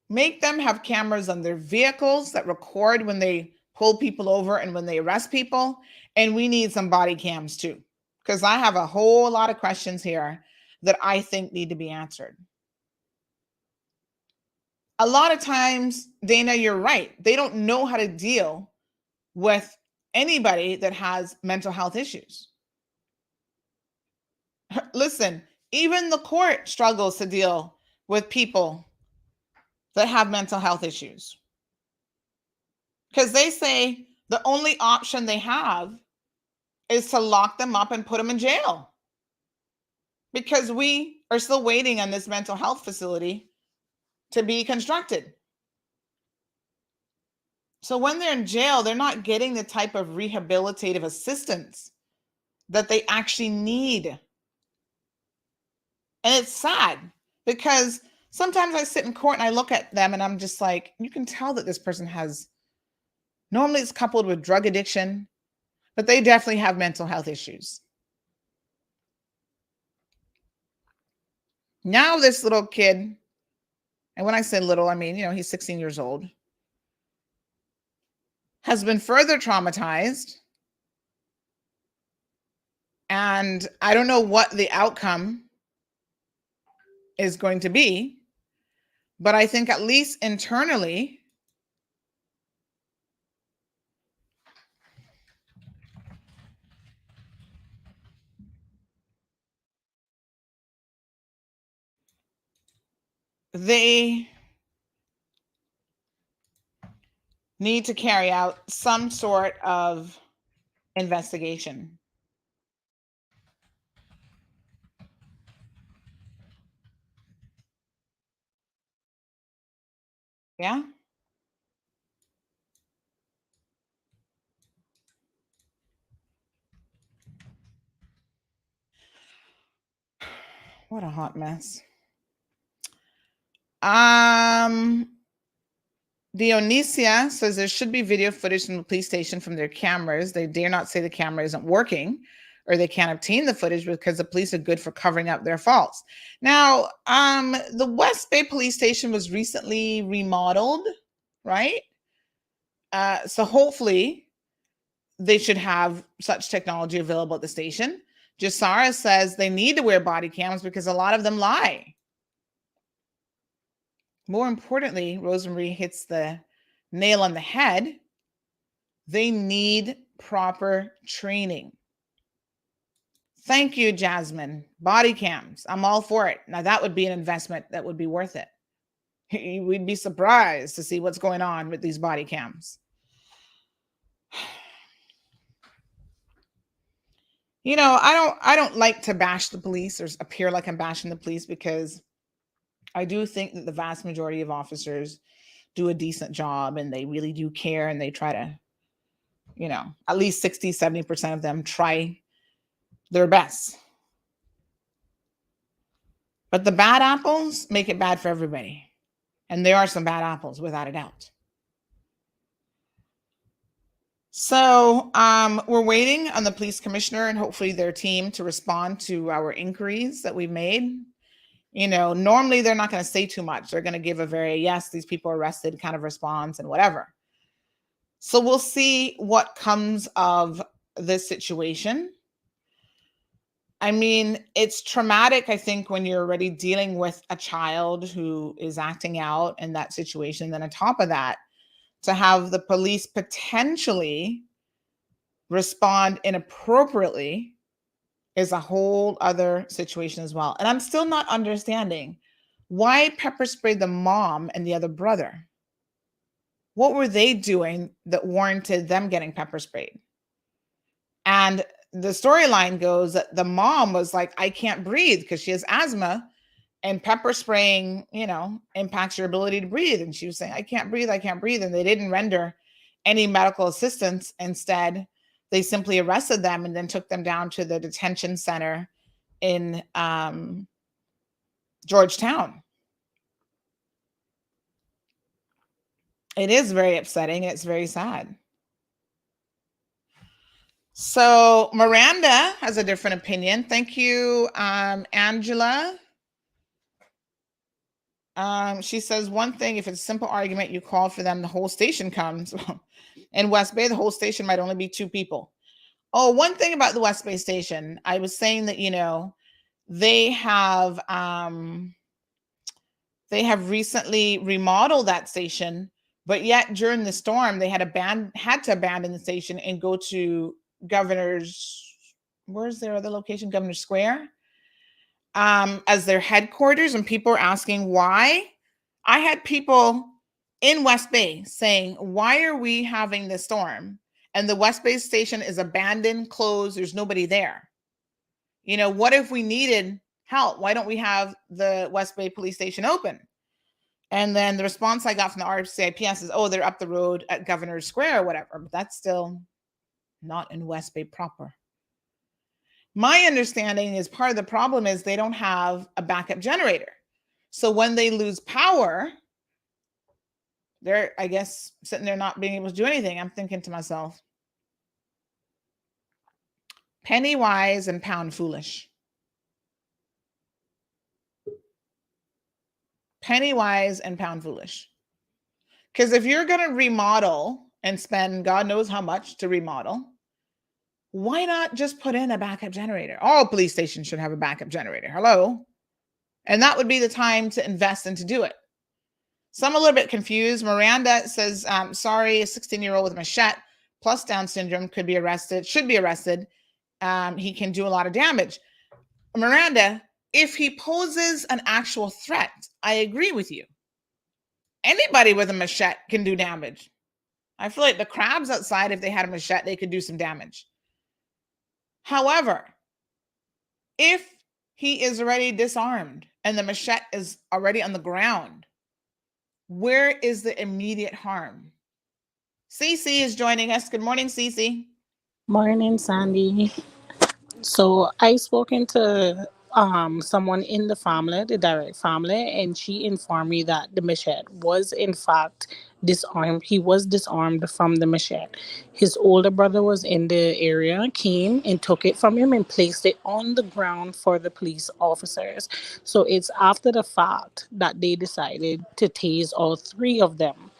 Make them have cameras on their vehicles that record when they pull people over and when they arrest people. And we need some body cams too, because I have a whole lot of questions here that I think need to be answered. A lot of times, Dana, you're right. They don't know how to deal with anybody that has mental health issues. Listen, even the court struggles to deal with people that have mental health issues. Because they say the only option they have is to lock them up and put them in jail. Because we are still waiting on this mental health facility to be constructed. So when they're in jail, they're not getting the type of rehabilitative assistance that they actually need. And it's sad because sometimes I sit in court and I look at them and I'm just like, you can tell that this person has, normally it's coupled with drug addiction, but they definitely have mental health issues. Now this little kid, and when I say little, I mean, you know, he's 16 years old, has been further traumatized. And I don't know what the outcome is going to be, but I think at least internally, they need to carry out some sort of investigation. Yeah? What a hot mess. Dionysia says there should be video footage from the police station from their cameras. They dare not say the camera isn't working or they can't obtain the footage because the police are good for covering up their faults. Now, the West Bay police station was recently remodeled, right? So hopefully they should have such technology available at the station. Jasara says they need to wear body cams because a lot of them lie. More importantly, Rosemary hits the nail on the head. They need proper training. Thank you, Jasmine. Body cams. I'm all for it. Now, that would be an investment that would be worth it. We'd be surprised to see what's going on with these body cams. You know, I don't like to bash the police or appear like I'm bashing the police because I do think that the vast majority of officers do a decent job and they really do care and they try to, you know, at least 60, 70% of them try their best. But the bad apples make it bad for everybody. And there are some bad apples, without a doubt. So we're waiting on the police commissioner and hopefully their team to respond to our inquiries that we've made. You know, normally they're not going to say too much. They're going to give a very, yes, these people are arrested kind of response and whatever. So we'll see what comes of this situation. I mean, it's traumatic, I think, when you're already dealing with a child who is acting out in that situation. Then on top of that, to have the police potentially respond inappropriately is a whole other situation as well. And I'm still not understanding why pepper sprayed the mom and the other brother. What were they doing that warranted them getting pepper sprayed? And the storyline goes that the mom was like, I can't breathe because she has asthma, and pepper spraying, you know, impacts your ability to breathe. And she was saying, I can't breathe. And they didn't render any medical assistance. Instead, they simply arrested them and then took them down to the detention center in Georgetown. It is very upsetting. It's very sad. So Miranda has a different opinion. Thank you, Angela. She says, one thing, if it's a simple argument, you call for them, the whole station comes. In West Bay, the whole station might only be 2 people. Oh, one thing about the West Bay station, I was saying that, you know, they have recently remodeled that station, but yet during the storm, they had to abandon the station and go to where's their other location? Governor Square, as their headquarters, and people are asking why. I had people in West Bay saying, why are we having this storm? And the West Bay station is abandoned, closed, there's nobody there. You know, what if we needed help? Why don't we have the West Bay police station open? And then the response I got from the RCIPS is, oh, they're up the road at Governor Square or whatever, but that's still not in West Bay proper. My understanding is part of the problem is they don't have a backup generator. So when they lose power, they're, I guess, sitting there not being able to do anything. I'm thinking to myself, penny wise and pound foolish. Penny wise and pound foolish. Because if you're going to remodel and spend God knows how much to remodel, why not just put in a backup generator? All police stations should have a backup generator. Hello? And that would be the time to invest and to do it. So I'm a little bit confused. Miranda says, sorry, a 16-year-old with a machete plus Down syndrome should be arrested. He can do a lot of damage. Miranda, if he poses an actual threat, I agree with you. Anybody with a machete can do damage. I feel like the crabs outside, if they had a machete, they could do some damage. However, if he is already disarmed and the machete is already on the ground, where is the immediate harm? Cece is joining us. Good morning, Cece. Morning, Sandy. So I spoken to someone in the family, the direct family, and she informed me that the machete was in fact disarmed. He was disarmed from the machete. His older brother was in the area, came and took it from him and placed it on the ground for the police officers. So it's after the fact that they decided to tase all 3 of them.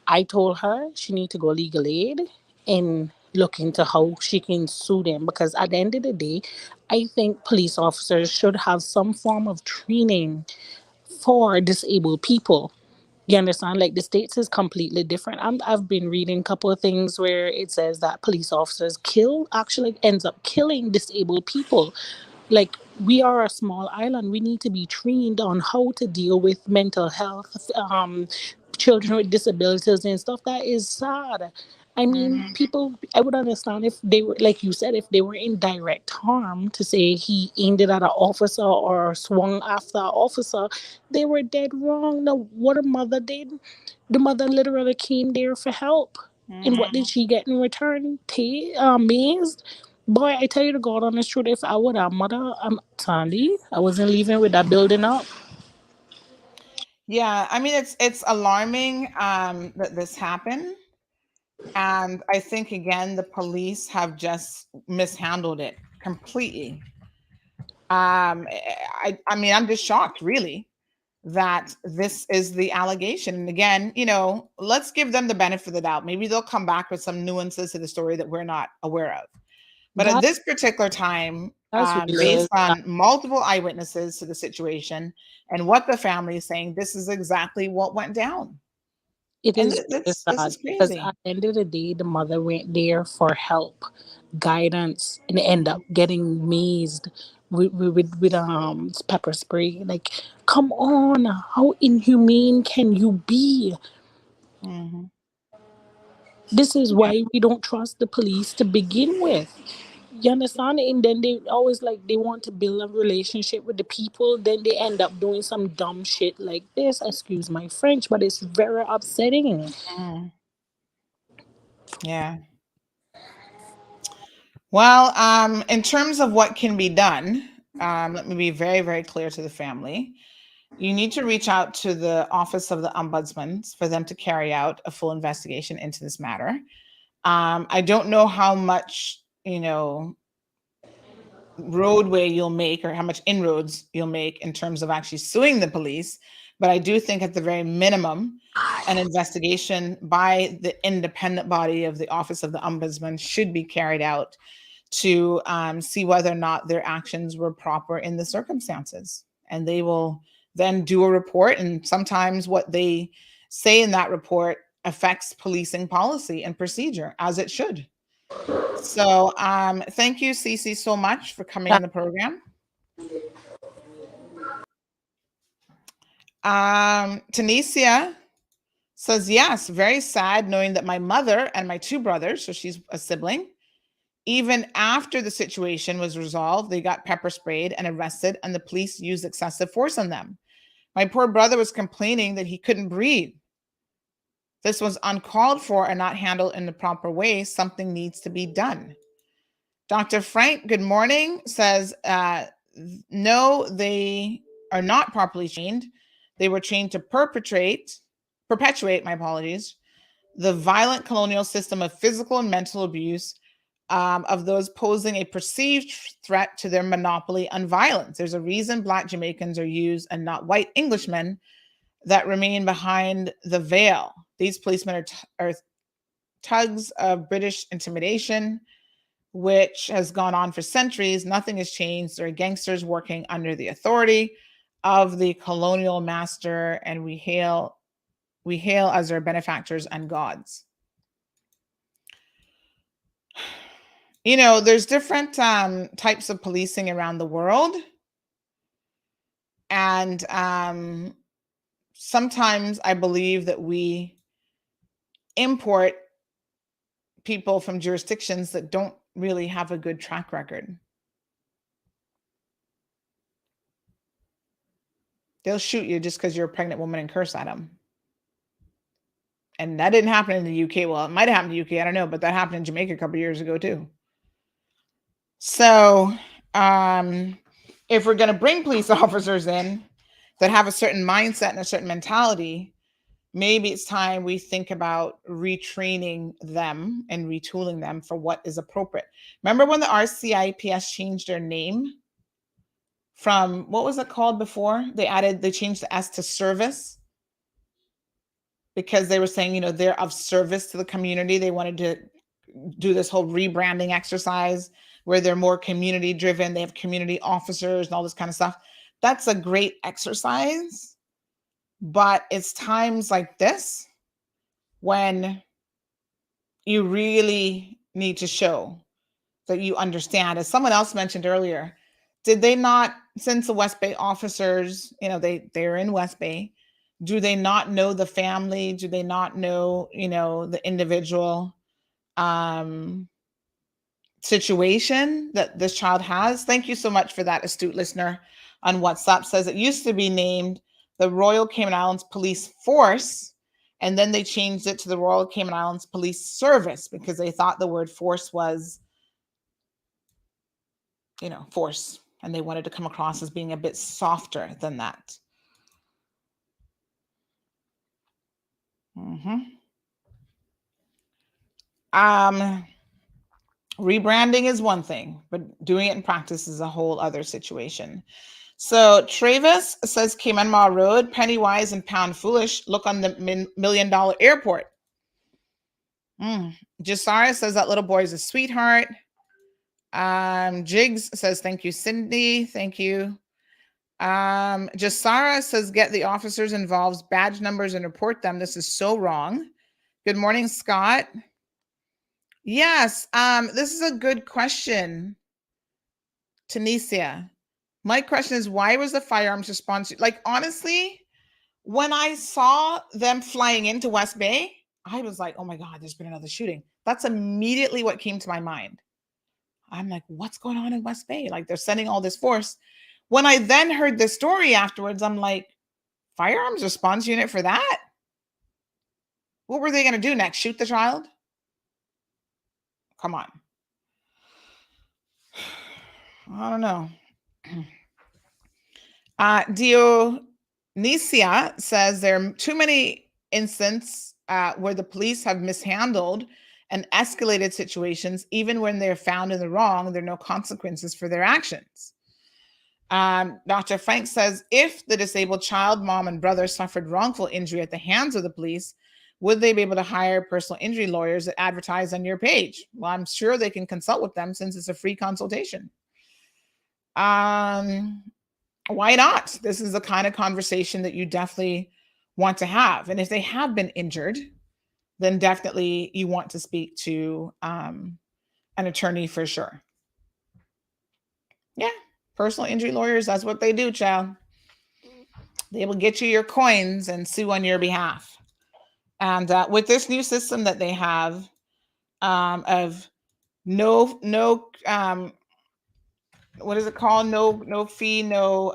I told her she need to go legal aid and look into how she can sue them, because at the end of the day, I think police officers should have some form of training for disabled people. You understand? Like, the States is completely different. I've been reading a couple of things where it says that police officers actually ends up killing disabled people. Like, we are a small island. We need to be trained on how to deal with mental health, children with disabilities and stuff. That is sad. I mean, people, I would understand if they were, like you said, if they were in direct harm, to say he aimed it at an officer or swung after an officer, they were dead wrong. Now, what a mother did, the mother literally came there for help. And what did she get in return? Mazed. Boy, I tell you the God honest truth, if I were that mother, I'm Sandy, I wasn't leaving with that building up. Yeah, I mean it's alarming that this happened. And I think again the police have just mishandled it completely. I mean I'm just shocked really that this is the allegation. And again, let's give them the benefit of the doubt. Maybe they'll come back with some nuances to the story that we're not aware of. But at this particular time, based on multiple eyewitnesses to the situation and what the family is saying, this is exactly what went down. It And is this sad is because crazy. at the end of the day, the mother went there for help, guidance, and end up getting mazed with pepper spray. Like, come on, how inhumane can you be? Mhm. This is why we don't trust the police to begin with. You understand? And then they always they want to build a relationship with the people. Then they end up doing some dumb shit like this. Excuse my French, but it's very upsetting. Mm. Yeah. Well, in terms of what can be done, let me be very, very clear to the family. You need to reach out to the Office of the Ombudsman for them to carry out a full investigation into this matter. I don't know how much, roadway you'll make or how much inroads you'll make in terms of actually suing the police, but I do think at the very minimum, an investigation by the independent body of the Office of the Ombudsman should be carried out to see whether or not their actions were proper in the circumstances. And they will then do a report, and sometimes what they say in that report affects policing policy and procedure, as it should. So thank you, Cece, so much for coming on the program. Tanisha says, yes, very sad knowing that my mother and my two brothers, so she's a sibling, even after the situation was resolved, they got pepper sprayed and arrested, and the police used excessive force on them. My poor brother was complaining that he couldn't breathe. This was uncalled for and not handled in the proper way. Something needs to be done. Dr. Frank, good morning, says, no, they are not properly trained. They were trained to perpetuate, my apologies, the violent colonial system of physical and mental abuse of those posing a perceived threat to their monopoly on violence. There's a reason Black Jamaicans are used and not white Englishmen that remain behind the veil. These policemen are tugs of British intimidation, which has gone on for centuries. Nothing has changed. They're gangsters working under the authority of the colonial master, and we hail as their benefactors and gods. There's different types of policing around the world. And sometimes I believe that we import people from jurisdictions that don't really have a good track record. They'll shoot you just because you're a pregnant woman and curse at them. And that didn't happen in the UK. Well, it might have happened in the UK. I don't know, but that happened in Jamaica a couple years ago too. So if we're going to bring police officers in that have a certain mindset and a certain mentality, maybe it's time we think about retraining them and retooling them for what is appropriate. Remember when the RCIPS changed their name from, what was it called before? They changed the S to service because they were saying, they're of service to the community. They wanted to do this whole rebranding exercise where they're more community driven. They have community officers and all this kind of stuff. That's a great exercise. But it's times like this when you really need to show that you understand. As someone else mentioned earlier, did they not, since the West Bay officers, they're in West Bay, do they not know the family? Do they not know, the individual situation that this child has? Thank you so much for that, astute listener on WhatsApp. Says it used to be named the Royal Cayman Islands Police Force, and then they changed it to the Royal Cayman Islands Police Service because they thought the word force was force, and they wanted to come across as being a bit softer than that. Rebranding is one thing, but doing it in practice is a whole other situation. So Travis says Cayman Mall Road, penny wise and pound foolish. Look on the $1 million airport. Jasara says that little boy is a sweetheart. Jigs says, thank you, Cindy. Thank you. Jasara says, get the officers involved, badge numbers, and report them. This is so wrong. Good morning, Scott. Yes, this is a good question, Tunisia. My question is, why was the firearms response? Like, honestly, when I saw them flying into West Bay, I was like, oh my God, there's been another shooting. That's immediately what came to my mind. I'm like, what's going on in West Bay? Like, they're sending all this force. When I then heard the story afterwards, I'm like, firearms response unit for that? What were they going to do next? Shoot the child? Come on. I don't know. Dionisia says there are too many instances where the police have mishandled and escalated situations. Even when they're found in the wrong, there are no consequences for their actions. Dr. Frank says, if the disabled child, mom, and brother suffered wrongful injury at the hands of the police, would they be able to hire personal injury lawyers that advertise on your page? Well, I'm sure they can consult with them since it's a free consultation. Why not? This is the kind of conversation that you definitely want to have. And if they have been injured, then definitely you want to speak to an attorney for sure. Yeah, personal injury lawyers, that's what they do, child. They will get you your coins and sue on your behalf. And with this new system that they have of no what is it called? No fee, no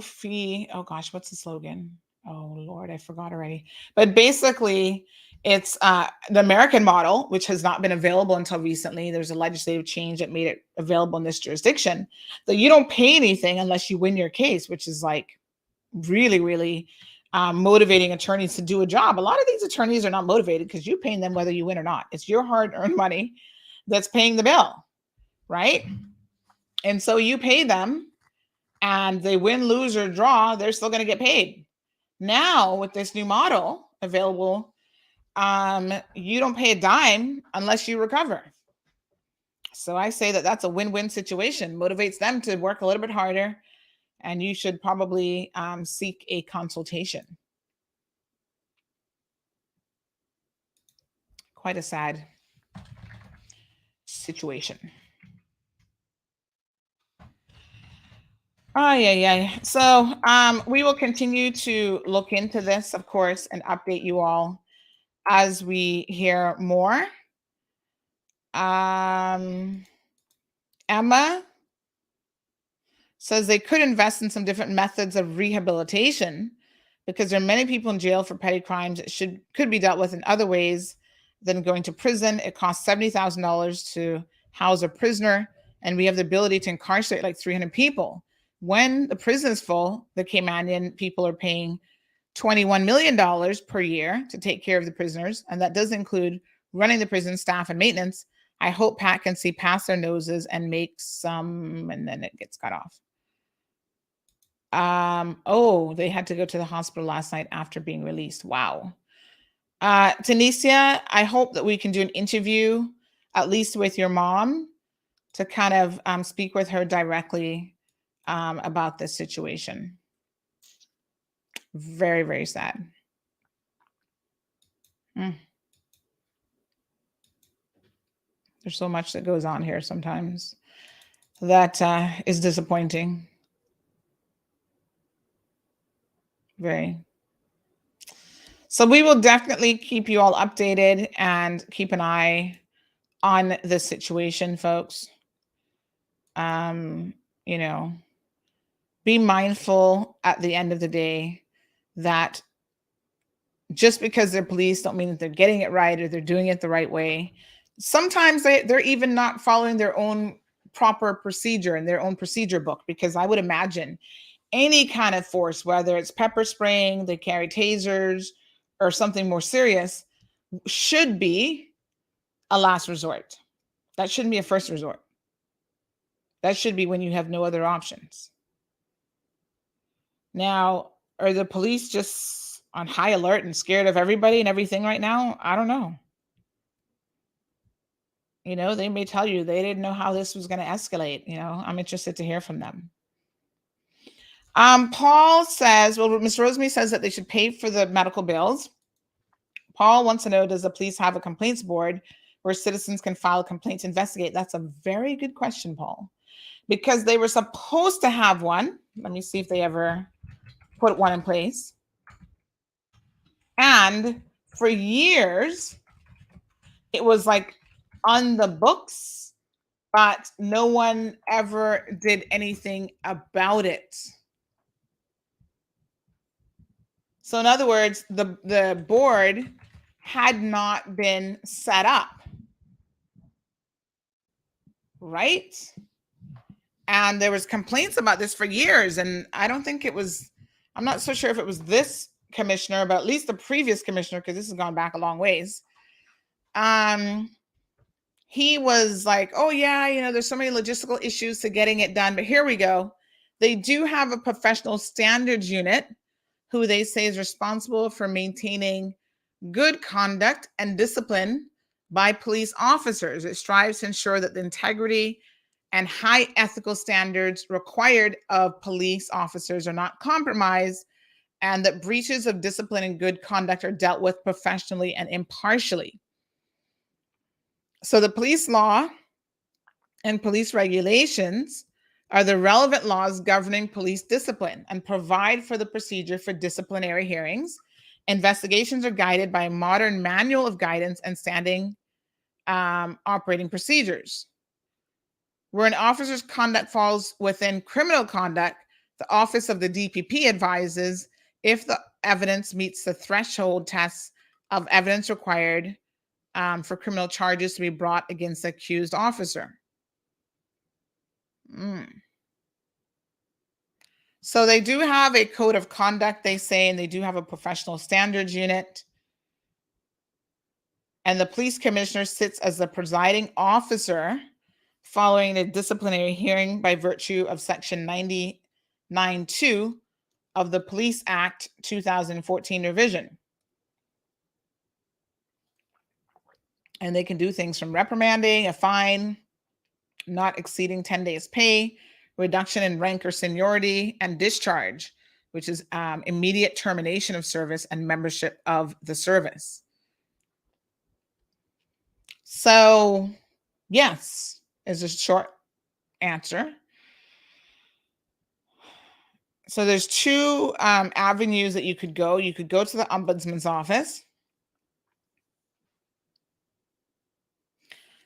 fee. Oh gosh, what's the slogan? Oh Lord, I forgot already. But basically, it's the American model, which has not been available until recently. There's a legislative change that made it available in this jurisdiction. That you don't pay anything unless you win your case, which is like really, really motivating attorneys to do a job. A lot of these attorneys are not motivated because you're paying them whether you win or not. It's your hard-earned money that's paying the bill, right? And so you pay them, and they win, lose, or draw, they're still going to get paid. Now, with this new model available, you don't pay a dime unless you recover. So I say that that's a win-win situation. Motivates them to work a little bit harder, and you should probably seek a consultation. Quite a sad situation. Oh, yeah. So we will continue to look into this, of course, and update you all as we hear more. Emma says they could invest in some different methods of rehabilitation because there are many people in jail for petty crimes that could be dealt with in other ways than going to prison. It costs $70,000 to house a prisoner, and we have the ability to incarcerate like 300 people. When the prison is full, the Caymanian people are paying $21 million per year to take care of the prisoners, and that does include running the prison staff and maintenance. I hope Pat can see past their noses and make some, and then it gets cut off. They had to go to the hospital last night after being released. Wow. Tunisia, I hope that we can do an interview, at least with your mom, to kind of speak with her directly about this situation. Very, very sad. There's so much that goes on here sometimes that is disappointing. Very. So we will definitely keep you all updated and keep an eye on this situation, folks. Be mindful at the end of the day that just because they're police don't mean that they're getting it right or they're doing it the right way. Sometimes they're even not following their own proper procedure and their own procedure book, because I would imagine any kind of force, whether it's pepper spraying, they carry tasers, or something more serious, should be a last resort. That shouldn't be a first resort. That should be when you have no other options. Now, are the police just on high alert and scared of everybody and everything right now? I don't know. You know, they may tell you they didn't know how this was going to escalate. You know, I'm interested to hear from them. Paul says, well, Ms. Rosemary says that they should pay for the medical bills. Paul wants to know, does the police have a complaints board where citizens can file complaints, investigate? That's a very good question, Paul, because they were supposed to have one. Let me see if they ever put one in place. And for years, it was like on the books, but no one ever did anything about it. So in other words, the board had not been set up, right? And there was complaints about this for years. And I don't think it was, I'm not so sure if it was this commissioner, but at least the previous commissioner, because this has gone back a long ways. He was like, oh yeah, you know, there's so many logistical issues to getting it done, but here we go. They do have a professional standards unit who they say is responsible for maintaining good conduct and discipline by police officers. It strives to ensure that the integrity and high ethical standards required of police officers are not compromised, and that breaches of discipline and good conduct are dealt with professionally and impartially. So the police law and police regulations are the relevant laws governing police discipline and provide for the procedure for disciplinary hearings. Investigations are guided by a modern manual of guidance and standing operating procedures. Where an officer's conduct falls within criminal conduct, the Office of the DPP advises if the evidence meets the threshold tests of evidence required for criminal charges to be brought against the accused officer. So they do have a code of conduct, they say, and they do have a professional standards unit. And the police commissioner sits as the presiding officer following a disciplinary hearing by virtue of Section 99(2) of the Police Act 2014 revision. And they can do things from reprimanding, a fine, not exceeding 10 days pay, reduction in rank or seniority, and discharge, which is immediate termination of service and membership of the service. So, yes, is a short answer. So there's two avenues that you could go. You could go to the ombudsman's office.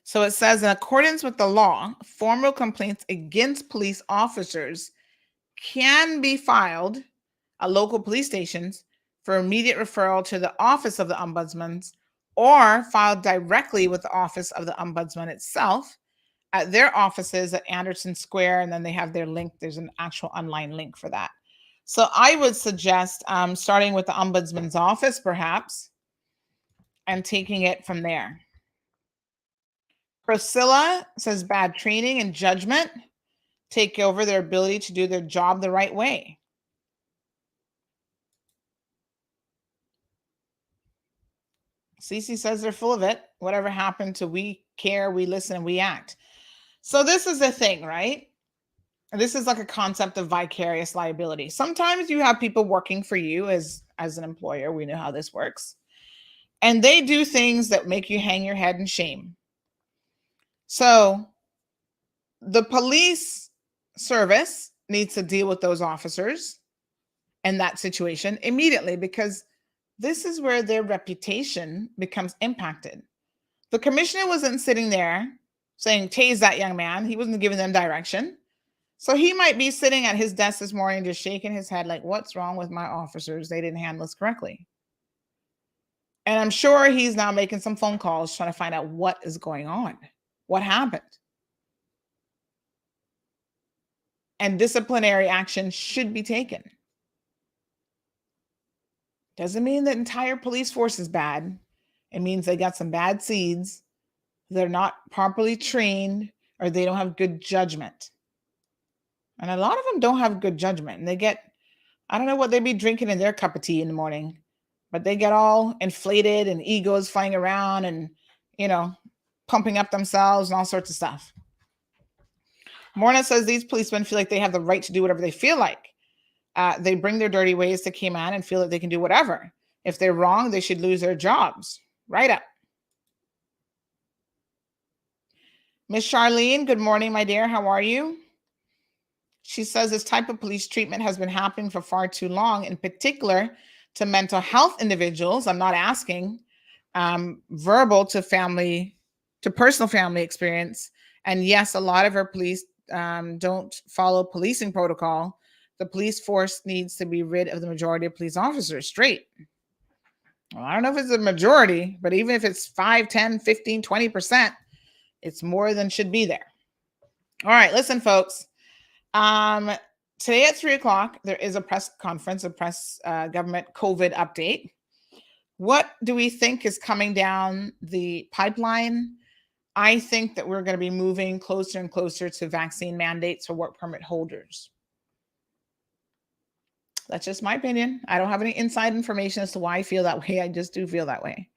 So it says, in accordance with the law, formal complaints against police officers can be filed at local police stations for immediate referral to the office of the ombudsman, or filed directly with the office of the ombudsman itself at their offices at Anderson Square. And then they have their link. There's an actual online link for that. So I would suggest starting with the ombudsman's office, perhaps, and taking it from there. Priscilla says bad training and judgment take over their ability to do their job the right way. Cece says they're full of it. Whatever happened to we care, we listen, and we act. So this is the thing, right? And this is like a concept of vicarious liability. Sometimes you have people working for you as an employer. We know how this works. And they do things that make you hang your head in shame. So the police service needs to deal with those officers in that situation immediately, because this is where their reputation becomes impacted. The commissioner wasn't sitting there saying, tase that young man. He wasn't giving them direction. So he might be sitting at his desk this morning just shaking his head like, what's wrong with my officers? They didn't handle this correctly. And I'm sure he's now making some phone calls trying to find out what is going on, what happened. And disciplinary action should be taken. Doesn't mean the entire police force is bad. It means they got some bad seeds. They're not properly trained, or they don't have good judgment. And a lot of them don't have good judgment. And they get, I don't know what they be drinking in their cup of tea in the morning, but they get all inflated and egos flying around and, pumping up themselves and all sorts of stuff. Morna says these policemen feel like they have the right to do whatever they feel like. They bring their dirty ways to Cayman and feel that they can do whatever. If they're wrong, they should lose their jobs. Right up. Miss Charlene, good morning, my dear. How are you? She says this type of police treatment has been happening for far too long, in particular to mental health individuals. I'm not asking, verbal to personal family experience. And yes, a lot of our police don't follow policing protocol. The police force needs to be rid of the majority of police officers straight. Well, I don't know if it's a majority, but even if it's 5, 10, 15, 20%, it's more than should be there. All right, listen, folks. Today at 3:00, there is a press conference, government COVID update. What do we think is coming down the pipeline? I think that we're going to be moving closer and closer to vaccine mandates for work permit holders. That's just my opinion. I don't have any inside information as to why I feel that way. I just do feel that way.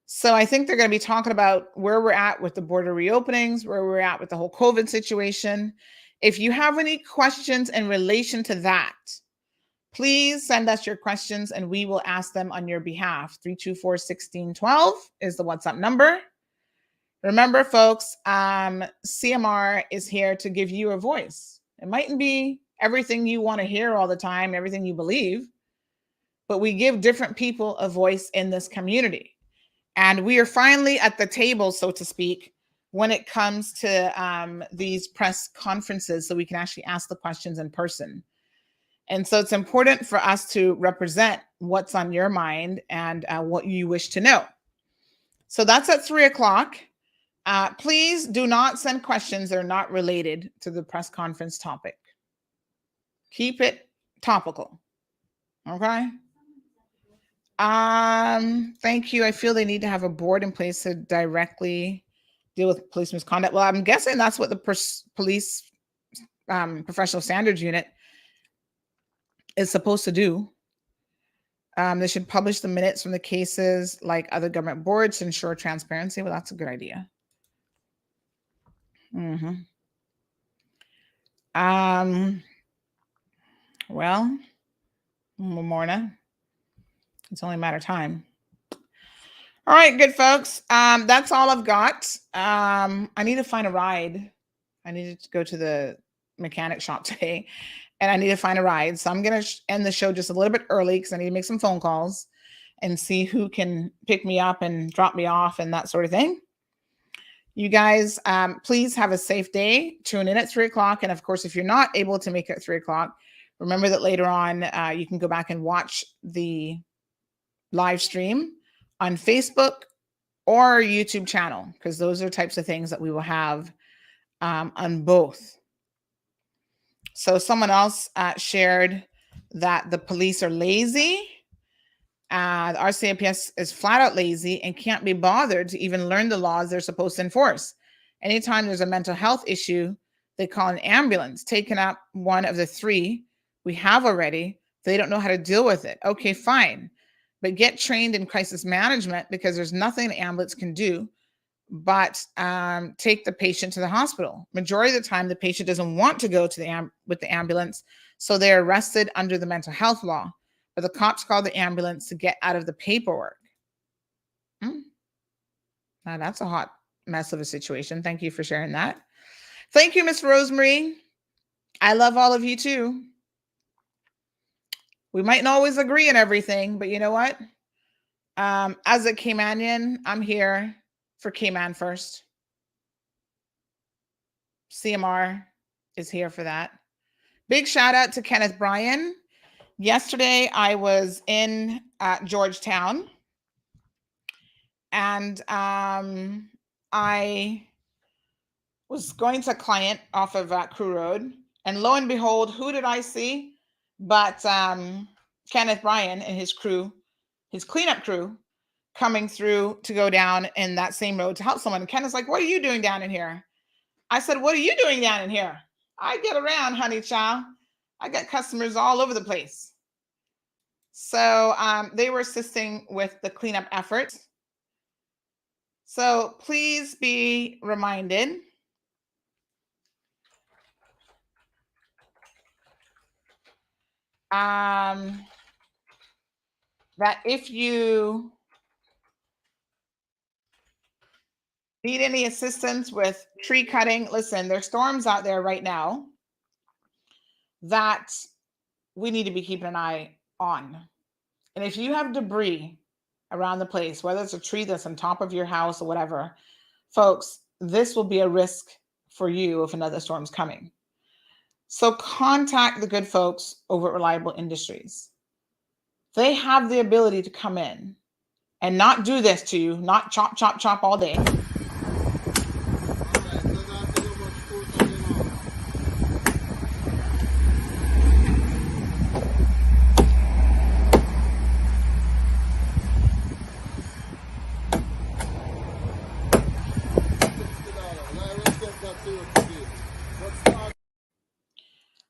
So I think they're going to be talking about where we're at with the border reopenings, where we're at with the whole COVID situation. If you have any questions in relation to that, please send us your questions and we will ask them on your behalf. 324-1612 is the WhatsApp number. Remember, folks, CMR is here to give you a voice. It mightn't be everything you want to hear all the time, everything you believe, but we give different people a voice in this community. And we are finally at the table, so to speak, when it comes to these press conferences, so we can actually ask the questions in person. And so it's important for us to represent what's on your mind and what you wish to know. So that's at 3:00. Please do not send questions that are not related to the press conference topic. Keep it topical. Okay? Thank you. I feel they need to have a board in place to directly deal with police misconduct. Well, I'm guessing that's what the police professional standards unit is supposed to do. They should publish the minutes from the cases like other government boards to ensure transparency. Well, that's a good idea. Well, Morna, it's only a matter of time. All right, good folks. That's all I've got. I need to find a ride. I need to go to the mechanic shop today and I need to find a ride. So I'm going to end the show just a little bit early because I need to make some phone calls and see who can pick me up and drop me off and that sort of thing. You guys, please have a safe day. Tune in at 3:00. And of course, if you're not able to make it at 3:00, remember that later on, you can go back and watch the live stream on Facebook or our YouTube channel, because those are types of things that we will have on both. So someone else shared that the police are lazy. The RCMPS is flat out lazy and can't be bothered to even learn the laws they're supposed to enforce. Anytime there's a mental health issue, they call an ambulance, taking up one of the 3 we have already. They don't know how to deal with it. Okay, fine. But get trained in crisis management, because there's nothing an ambulance can do but take the patient to the hospital. Majority of the time, the patient doesn't want to go to with the ambulance, so they're arrested under the mental health law. But the cops call the ambulance to get out of the paperwork. Now that's a hot mess of a situation. Thank you for sharing that. Thank you, Miss Rosemary. I love all of you too. We mightn't always agree on everything, but you know what? As a Caymanian, I'm here for Cayman first. CMR is here for that. Big shout out to Kenneth Bryan. yesterday I was in Georgetown, and I was going to a client off of Crew Road, and lo and behold, who did I see but Kenneth Bryan and his crew, his cleanup crew, coming through to go down in that same road to help someone. And Kenneth's like, "What are you doing down in here?" I said, "What are you doing down in here?" I get around, honey child. I got customers all over the place. So they were assisting with the cleanup effort. So please be reminded that if you need any assistance with tree cutting, listen, there's storms out there right now that we need to be keeping an eye on. And if you have debris around the place, whether it's a tree that's on top of your house or whatever, folks, this will be a risk for you if another storm's coming. So contact the good folks over at Reliable Industries. They have the ability to come in and not do this to you, not chop, chop, chop all day.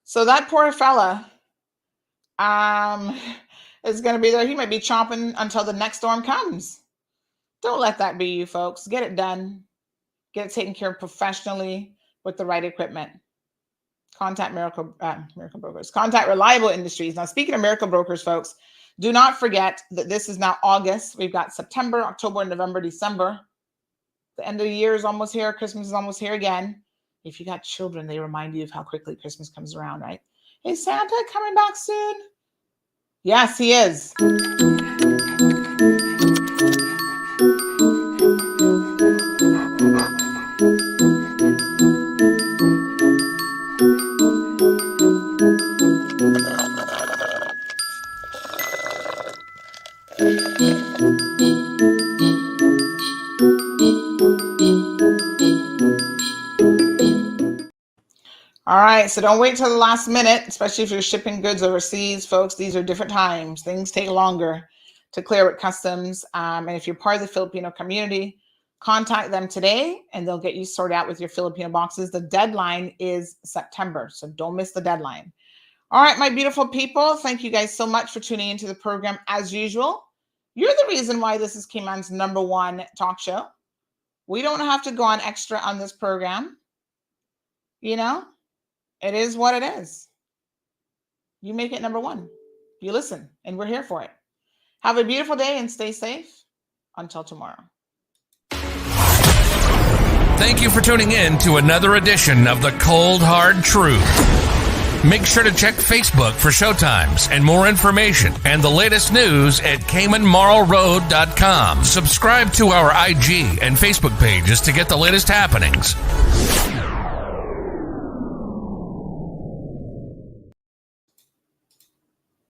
So that poor fella is going to be there. He might be chomping until the next storm comes. Don't let that be you, folks. Get it done. Get it taken care of professionally with the right equipment. Contact Miracle Brokers. Contact Reliable Industries. Now, speaking of Miracle Brokers, folks, do not forget that this is now August. We've got September, October, November, December. The end of the year is almost here. Christmas is almost here again. If you got children, they remind you of how quickly Christmas comes around, right? Is Santa coming back soon? Yes, he is. All right, so don't wait till the last minute, especially if you're shipping goods overseas, folks. These are different times. Things take longer to clear with customs. And if you're part of the Filipino community, contact them today and they'll get you sorted out with your Filipino boxes. The deadline is September, so don't miss the deadline. All right, my beautiful people, thank you guys so much for tuning into the program as usual. You're the reason why this is Cayman's #1 talk show. We don't have to go on extra on this program. You know? It is what it is. You make it #1. You listen, and we're here for it. Have a beautiful day and stay safe. Until tomorrow. Thank you for tuning in to another edition of The Cold Hard Truth. Make sure to check Facebook for showtimes and more information and the latest news at CaymanMarlRoad.com. Subscribe to our IG and Facebook pages to get the latest happenings.